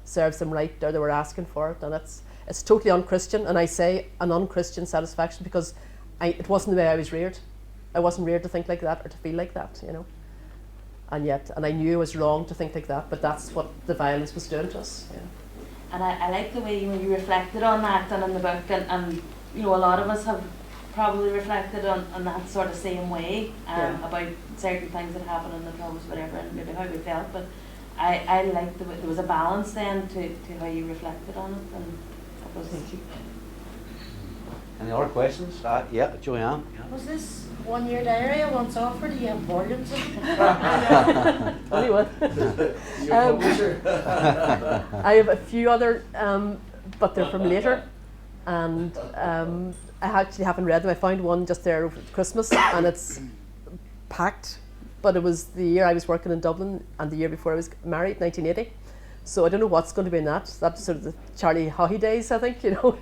serves them right, or they were asking for it. And it's totally un-Christian. And I say an un-Christian satisfaction because it wasn't the way I was reared. I wasn't reared to think like that or to feel like that, you know. And I knew it was wrong to think like that, but that's what the violence was doing to us. Yeah. And I like the way you reflected on that and in the book, and you know, a lot of us have probably reflected on that sort of same way about certain things that happen in the pubs, whatever, and maybe how we felt. But I liked the way there was a balance then to how you reflected on it, and that was. Any other questions? Yeah, Joanne. Yeah. Was this 1 year diary I once offered? Do you have volumes of it? Only one. I have a few other, but they're from later, and I actually haven't read them. I found one just there over Christmas, and it's packed. But it was the year I was working in Dublin, and the year before I was married, 1980. So I don't know what's going to be in that. That's sort of the Charlie Haughey days, I think, you know,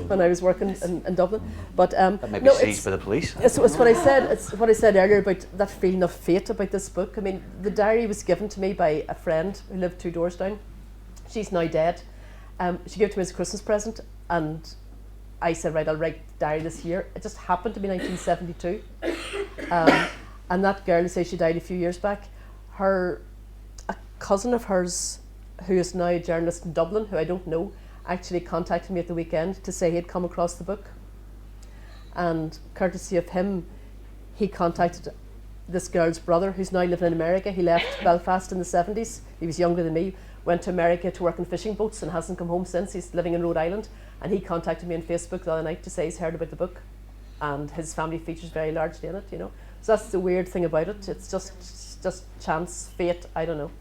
when I was working in Dublin. But that may be seized by the police. It's what I said. It's what I said earlier about that feeling of fate about this book. I mean, the diary was given to me by a friend who lived 2 doors down. She's now dead. She gave it to me as a Christmas present, and I said, right, I'll write the diary this year. It just happened to be 1972. And that girl, who says she died a few years back, a cousin of hers, who is now a journalist in Dublin, who I don't know, actually contacted me at the weekend to say he'd come across the book. And courtesy of him, he contacted this girl's brother, who's now living in America. He left Belfast in the 70s. He was younger than me, went to America to work in fishing boats and hasn't come home since. He's living in Rhode Island. And he contacted me on Facebook the other night to say he's heard about the book. And his family features very largely in it, you know. So that's the weird thing about it. It's just chance, fate, I don't know.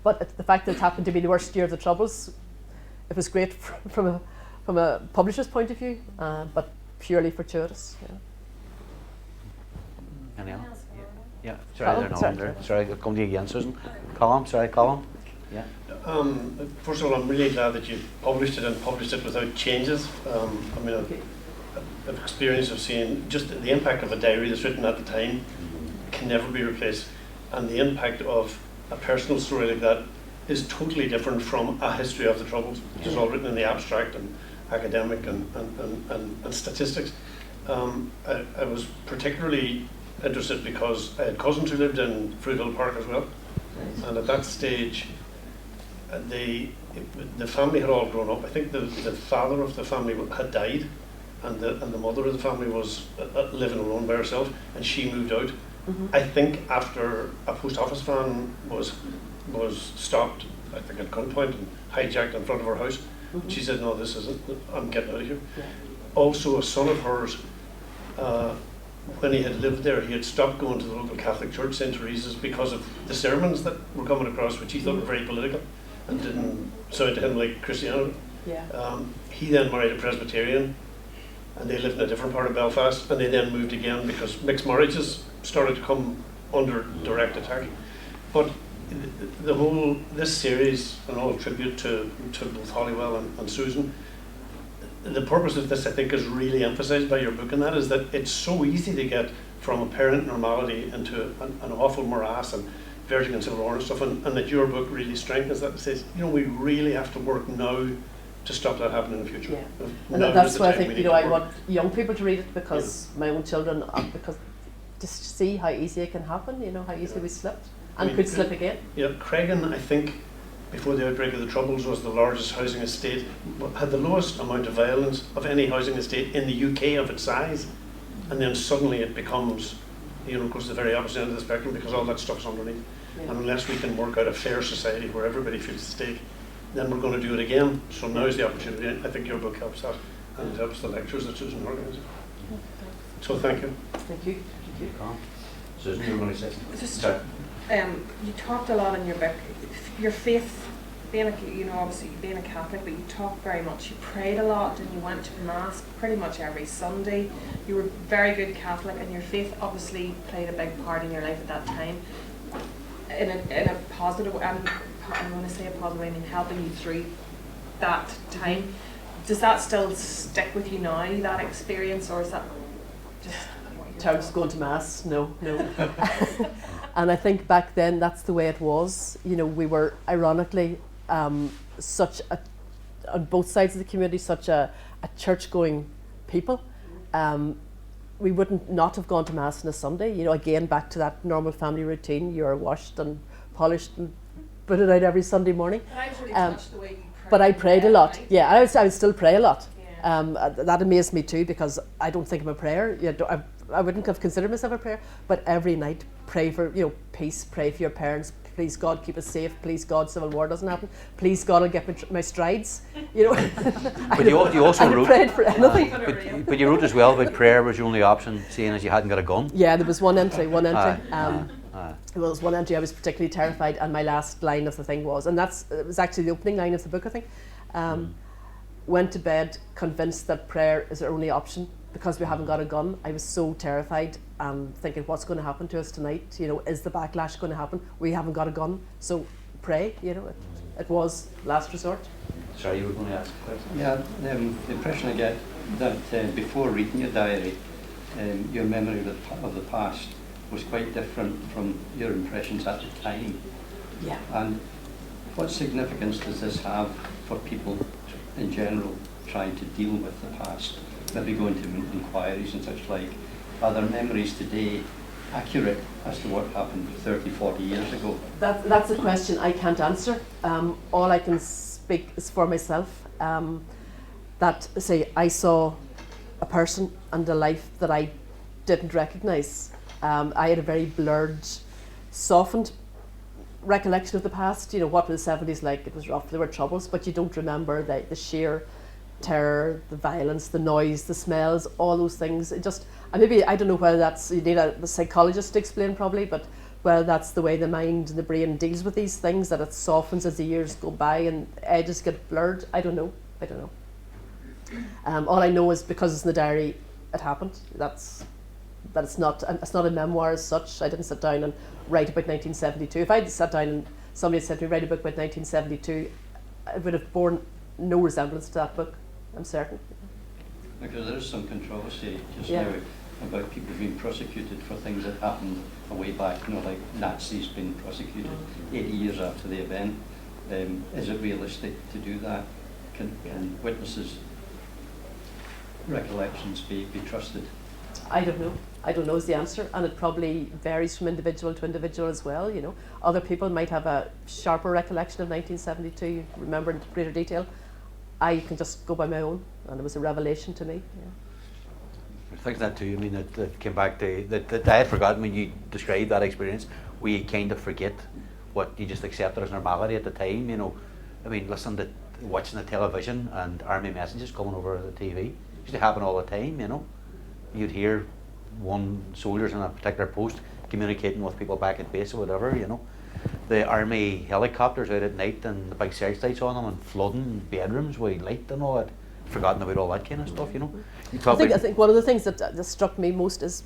But the fact that it happened to be the worst year of the Troubles, it was great from a publisher's point of view, but purely fortuitous. Yeah. Any other? Yeah. Colin, Sorry, I'll come to you again, Susan. Colin. Yeah. First of all, I'm really glad that you published it and published it without changes. I mean, I've experience of seeing just the impact of a diary that's written at the time can never be replaced, and the impact of a personal story like that is totally different from a history of the Troubles, which is all written in the abstract and academic and statistics. I was particularly interested because I had cousins who lived in Fruithill Park as well, and at that stage, the family had all grown up. I think the father of the family had died, and the mother of the family was living alone by herself, and she moved out. I think after a post office van was stopped, I think at gunpoint and hijacked in front of her house, she said, "No, this isn't. I'm getting out of here." Yeah. Also, a son of hers, when he had lived there, he had stopped going to the local Catholic church, St. Teresa's, because of the sermons that were coming across, which he thought were very political and didn't sound to him like Christianity. Yeah. He then married a Presbyterian, and they lived in a different part of Belfast, and they then moved again because mixed marriages started to come under direct attack. But this series, and all tribute to both Hollywell and Susan, the purpose of this, I think, is really emphasised by your book, and that is that it's so easy to get from apparent normality into an awful morass and verging on civil war and stuff, and that your book really strengthens that. It says, we really have to work now to stop that happening in the future. Yeah. Now And that's is the why I time we think, need to I work. want young people to read it, because my own children, because just to see how easy it can happen, how easily we slipped and mean, could slip again. Yeah, Craigan, I think, before the outbreak of the Troubles, was the largest housing estate, had the lowest amount of violence of any housing estate in the UK of its size, and then suddenly it becomes, goes to the very opposite end of the spectrum, because all that stuff's underneath. Yeah. And unless we can work out a fair society where everybody feels at stake, then we're going to do it again. So now is the opportunity. I think your book helps that, and it helps the lectures that Susan organises. So thank you. Thank you. Thank you. Susan, you were going to say Just, something? you talked a lot in your book, your faith, being obviously being a Catholic, but you talked very much, you prayed a lot, and you went to Mass pretty much every Sunday. You were very good Catholic, and your faith obviously played a big part in your life at that time, in a positive way. I'm going to say a positive way, I mean helping you through that time. Does that still stick with you now, that experience, or is that just In terms of going to Mass, no. And I think back then that's the way it was. We were ironically such on both sides of the community, such a church-going people. We wouldn't not have gone to Mass on a Sunday. Again, back to that normal family routine. You're washed and polished and put it out every Sunday morning. But I was really touched the way you prayed. But I prayed a lot. Right? Yeah, I would still pray a lot. Yeah. That amazed me too, because I don't think I'm a prayer. I wouldn't have considered myself a prayer. But every night, pray for peace. Pray for your parents. Please God, keep us safe. Please God, civil war doesn't happen. Please God, I'll get my strides. But you also I wrote. prayed for anything. But you wrote as well about prayer was your only option, seeing as you hadn't got a gun. Yeah, there was one entry. Aye. It was one entry I was particularly terrified, and my last line of the thing was, and it was actually the opening line of the book, I think. Went to bed convinced that prayer is our only option because we haven't got a gun. I was so terrified, thinking, what's going to happen to us tonight? Is the backlash going to happen? We haven't got a gun, so pray. It was last resort. Sorry, you were going to ask a question? Yeah, the impression I get that before reading your diary, your memory of the past was quite different from your impressions at the time. Yeah. And what significance does this have for people in general trying to deal with the past? Maybe going to inquiries and such like. Are their memories today accurate as to what happened 30, 40 years ago? That's a question I can't answer. All I can speak is for myself. That, say, I saw a person and a life that I didn't recognise. I had a very blurred, softened recollection of the past. What were the 70s like? It was rough, there were troubles, but you don't remember the sheer terror, the violence, the noise, the smells, all those things. Maybe, I don't know whether that's, you need a psychologist to explain probably, but whether that's the way the mind and the brain deals with these things, that it softens as the years go by and edges get blurred. I don't know. All I know is because it's in the diary, it happened. That it's not a memoir as such. I didn't sit down and write about 1972. If I'd sat down and somebody said to me, write a book about 1972, it would have borne no resemblance to that book, I'm certain. Because there is some controversy just Yeah. now about people being prosecuted for things that happened way back, like Nazis being prosecuted 80 years after the event. Is it realistic to do that? Can witnesses' recollections be trusted? I don't know. I don't know is the answer, and it probably varies from individual to individual as well. You know, other people might have a sharper recollection of 1972, remember in greater detail. I can just go by my own, and it was a revelation to me. Yeah. I think that too. I mean, it came back to that I had forgotten when you described that experience. We kind of forget what you just accepted as normality at the time. You know, I mean, listen to watching the television and army messages coming over the TV. It used to happen all the time. You know, you'd hear one soldiers in a particular post communicating with people back at base or whatever. You know, the army helicopters out at night and the big searchlights on them and flooding bedrooms with light and all that. Forgotten about all that kind of stuff. You know. I think one of the things that struck me most is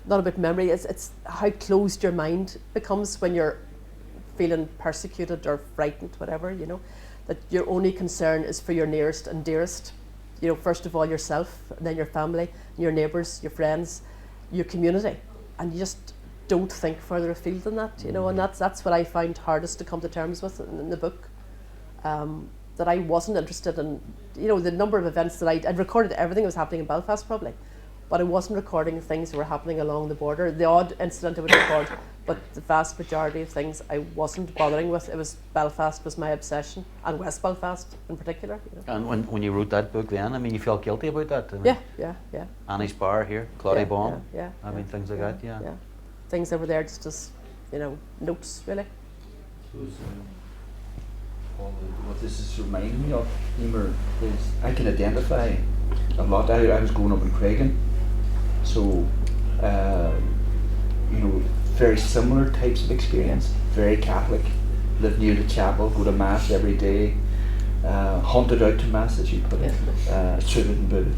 not about memory. It's how closed your mind becomes when you're feeling persecuted or frightened, whatever. You know, that your only concern is for your nearest and dearest. You know, first of all yourself, and then your family, your neighbours, your friends, your community, and you just don't think further afield than that. You know, and that's what I found hardest to come to terms with in the book. That I wasn't interested in, you know, the number of events that I'd recorded everything that was happening in Belfast probably, but I wasn't recording things that were happening along the border. The odd incident I would record, but the vast majority of things I wasn't bothering with. It was Belfast was my obsession, and West Belfast in particular. You know. And when you wrote that book then, I mean, you felt guilty about that? I mean, yeah. Annie's Bar here, Claudia Baum, I mean, things like that, yeah. Things that were there just as, you know, notes really. What this is reminding me of, Emer, is I can identify a lot. I was growing up in Craigan, so you know, very similar types of experience. Very Catholic, lived near the chapel, go to mass every day, hunted out to mass, as you put it, suited and booted.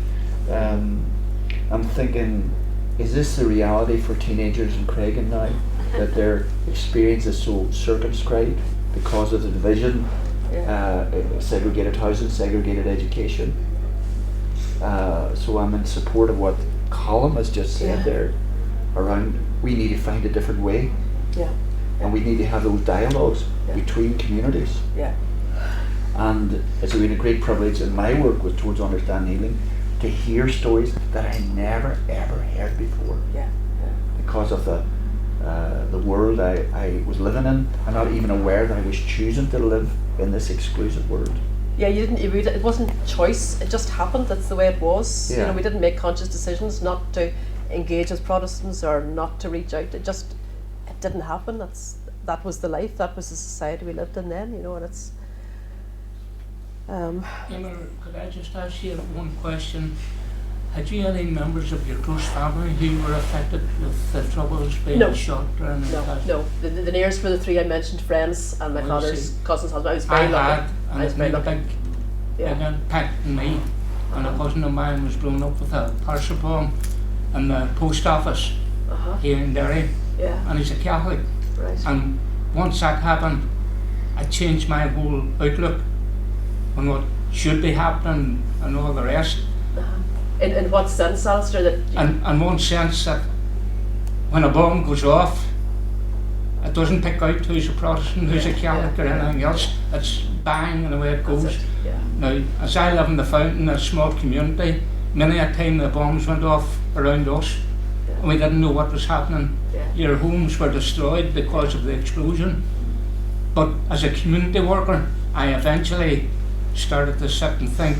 I'm thinking, is this the reality for teenagers in Craigan now, that their experience is so circumscribed because of the division? Segregated housing, segregated education. So I'm in support of what Colm has just said there around we need to find a different way. And we need to have those dialogues between communities. And it's been a great privilege in my work with Towards Understand Healing to hear stories that I never ever heard before. Because of the world I was living in. I'm not even aware that I was choosing to live in this exclusive world. It wasn't choice, it just happened. That's the way it was. You know, we didn't make conscious decisions not to engage as Protestants or not to reach out. It didn't happen. That was the life, that was the society we lived in then, you know, and it's Emer, could I just ask you one question? Had you any members of your close family who were affected with the troubles, being shot or anything like that? No. The nearest were the three I mentioned, friends and my father's cousin's husband. I was very lucky. I was very lucky. Big impact on me. And a cousin of mine was blown up with a parcel bomb in the post office here in Derry. And he's a Catholic. And once that happened, I changed my whole outlook on what should be happening and all the rest. In what sense, Alistair? In one sense that when a bomb goes off, it doesn't pick out who's a Protestant, who's a Catholic or anything else. It's bang and away it goes. Now, as I live in the Fountain, a small community, many a time the bombs went off around us and we didn't know what was happening. Your homes were destroyed because of the explosion. But as a community worker, I eventually started to sit and think,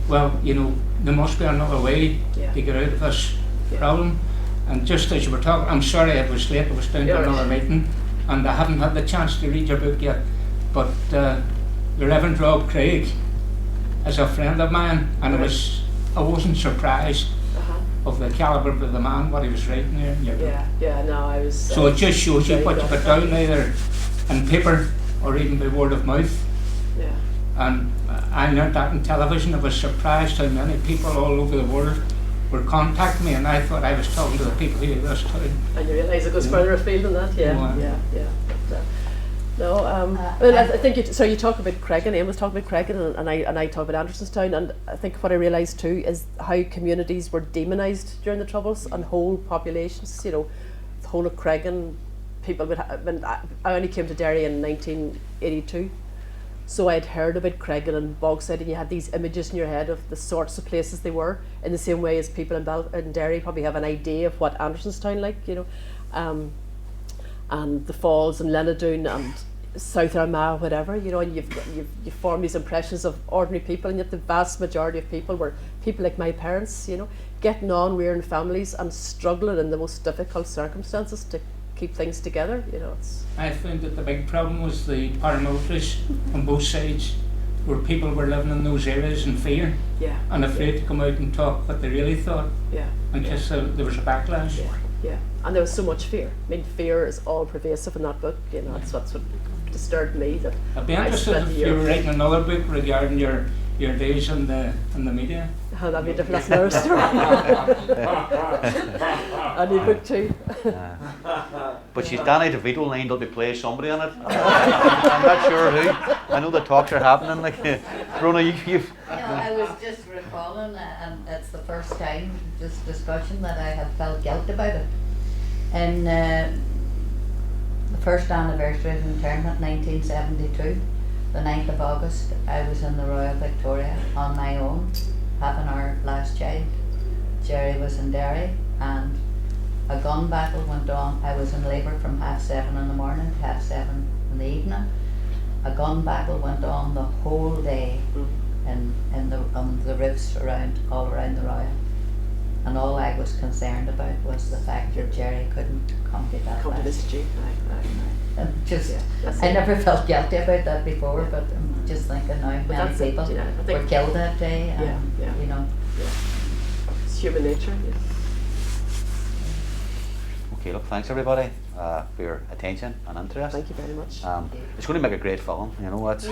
well, you know, there must be another way to get out of this problem. And just as you were talking, I'm sorry it was late, I was down to another meeting and I haven't had the chance to read your book yet, but the Reverend Rob Craig is a friend of mine, and I wasn't surprised of the calibre of the man, what he was writing there in your book. I was... So it just shows you what you put down either in paper or even by word of mouth. And I learned that in television. I was surprised how many people all over the world were contacting me, and I thought I was talking to the people here in this town. And you realise it goes further afield than that, I think you talk about Craigan, Ian was talking about Craigan, and I talk about Andersonstown, and I think what I realised too is how communities were demonised during the Troubles, and whole populations, you know, the whole of Craigan, people would I only came to Derry in 1982, So I'd heard about Creggan and Bogside, and you had these images in your head of the sorts of places they were, in the same way as people in Derry probably have an idea of what Andersonstown like, you know, and the Falls and Lenadoon and South Armagh, whatever, you know, and you form these impressions of ordinary people, and yet the vast majority of people were people like my parents, you know, getting on, rearing families and struggling in the most difficult circumstances to keep things together, you know. I found that the big problem was the paramilitaries on both sides, where people were living in those areas in fear Yeah. and afraid to come out and talk what they really thought, Yeah. in case there was a backlash. Yeah. And there was so much fear. I mean, fear is all pervasive in that book, you know, that's what disturbed me. That I'd be I interested spent if you were writing another book regarding your days in the media. how that'd be different, that's another story. I need book 2. But she's Danny DeVito lined up to play somebody in it. I'm not sure who. I know the talks are happening. Like, Rona, you've You know, I was just recalling, and it's the first time, this discussion, that I have felt guilt about it. And the first anniversary of internment, 1972, the 9th of August, I was in the Royal Victoria on my own, having our last child. Jerry was in Derry, and a gun battle went on. I was in labour from 7:30 in the morning to 7:30 in the evening. A gun battle went on the whole day on the roofs all around the Royal. And all I was concerned about was the fact that Jerry couldn't come to that Come to last. visit you. And just, That's I it. never felt guilty about that before, but I'm just thinking now But many that's it, people you know, I think- were killed that day, and Yeah. you know. It's human nature. Yeah. Okay, look, thanks everybody for your attention and interest. Thank you very much. It's going to make a great film, you know. That's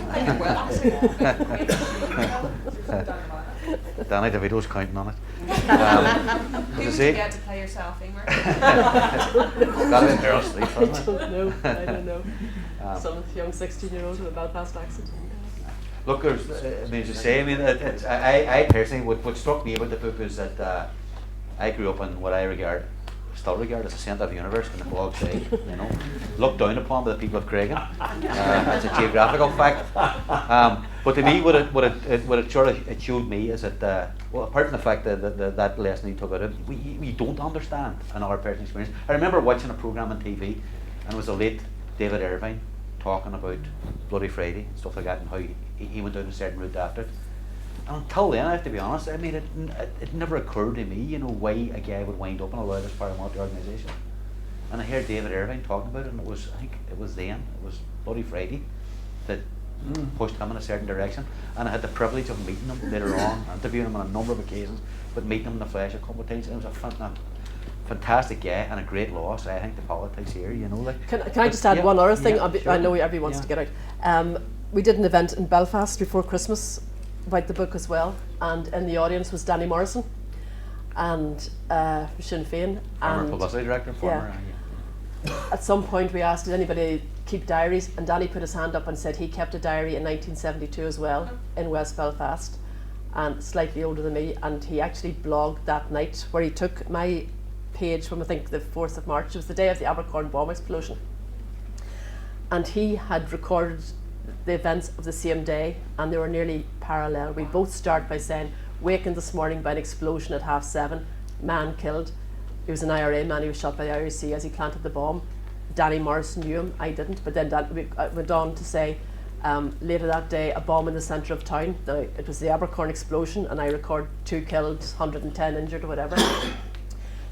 Danny DeVito's counting on it. Who as I would say, you get to play yourself, Emer? it's got to be Meryl Streep, I hasn't it? don't know. I don't know. Um, Some young 16-year-old with a Belfast accent. Look, there's, I mean, as you say, I mean, I personally, what struck me about the book is that I grew up in what I still regard as the centre of the universe in the Bogside, you know, looked down upon by the people of Creggan. It's a geographical fact. But to me, what it sort of it showed me is that, well, apart from the fact that lesson he took out of it, we don't understand in our personal experience. I remember watching a programme on TV, and it was the late David Irvine talking about Bloody Friday and stuff like that, and how he went down a certain route after it. And until then, I have to be honest, I mean, it never occurred to me, you know, why a guy would wind up in a loudest paramilitary organisation. And I heard David Irvine talking about it, and I think it was Bloody Friday that pushed him in a certain direction. And I had the privilege of meeting him later on, interviewing him on a number of occasions, but meeting him in the flesh a couple of times. It was a fantastic guy and a great loss, I think, to politics here, you know. Like, Can I just add one other thing? Yeah, sure. I know everyone wants to get out. We did an event in Belfast before Christmas about the book as well, and in the audience was Danny Morrison and Sinn Féin. former And publicity director, former. at some point we asked, did anybody keep diaries? And Danny put his hand up and said he kept a diary in 1972 as well in West Belfast, and slightly older than me, and he actually blogged that night where he took my page from, I think, the 4th of March. It was the day of the Abercorn bomb explosion, and he had recorded the events of the same day, and they were nearly parallel. We both start by saying, wakened this morning by an explosion at 7:30, man killed. He was an IRA man, he was shot by the IRC as he planted the bomb. Danny Morrison knew him, I didn't, but then we went on to say, later that day, a bomb in the centre of town. It was the Abercorn explosion, and I record 2 killed, 110 injured or whatever.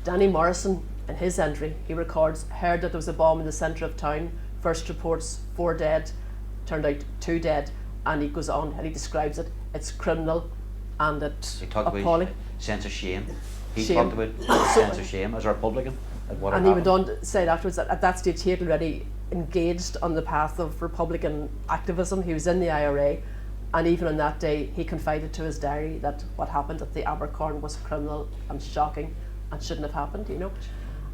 Danny Morrison, in his entry, he records, heard that there was a bomb in the centre of town, first reports 4 dead, turned out 2 dead, and he goes on and he describes it. It's criminal and it's He talked appalling. about sense of shame. He Shame. talked about sense of shame as a Republican. At what And had he went happened. on to say afterwards that at that stage he had already engaged on the path of Republican activism. He was in the IRA, and even on that day he confided to his diary that what happened at the Abercorn was criminal and shocking and shouldn't have happened, you know.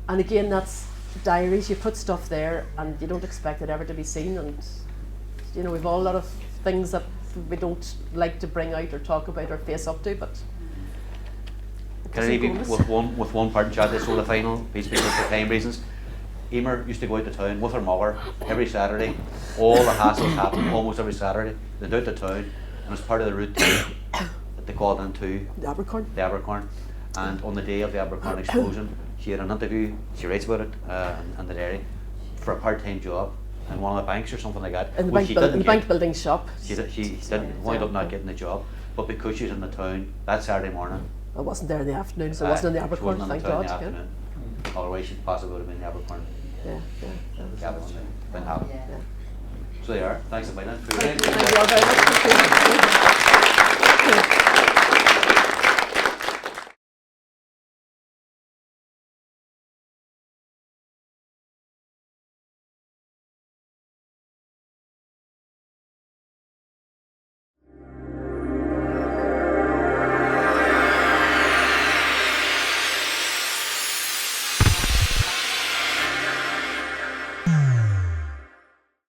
And again, that's diaries, you put stuff there and you don't expect it ever to be seen, and you know, we've all a lot of things that we don't like to bring out or talk about or face up to, but Can I leave you with one part in chat? This is the final piece because of time reasons. Emer used to go out to town with her mother every Saturday. All the hassles happened almost every Saturday. They'd out to town, and as part of the routine that they called into The Abercorn. the Abercorn. And on the day of the Abercorn explosion, she had an interview, she writes about it in the diary, for a part-time job in one of the banks or something like that. In the which bank, she in didn't the get. bank building shop. She didn't wind up not getting the job, but because she was in the town that Saturday morning, I wasn't there in the afternoon, so I wasn't in the she Abercorn, wasn't in thank the town God. in the afternoon. Otherwise, she possibly would have been in the Abercorn. Yeah, yeah. Cabin been happy. Yeah. So they are. Thanks a million. Thank you all very much. Thank you.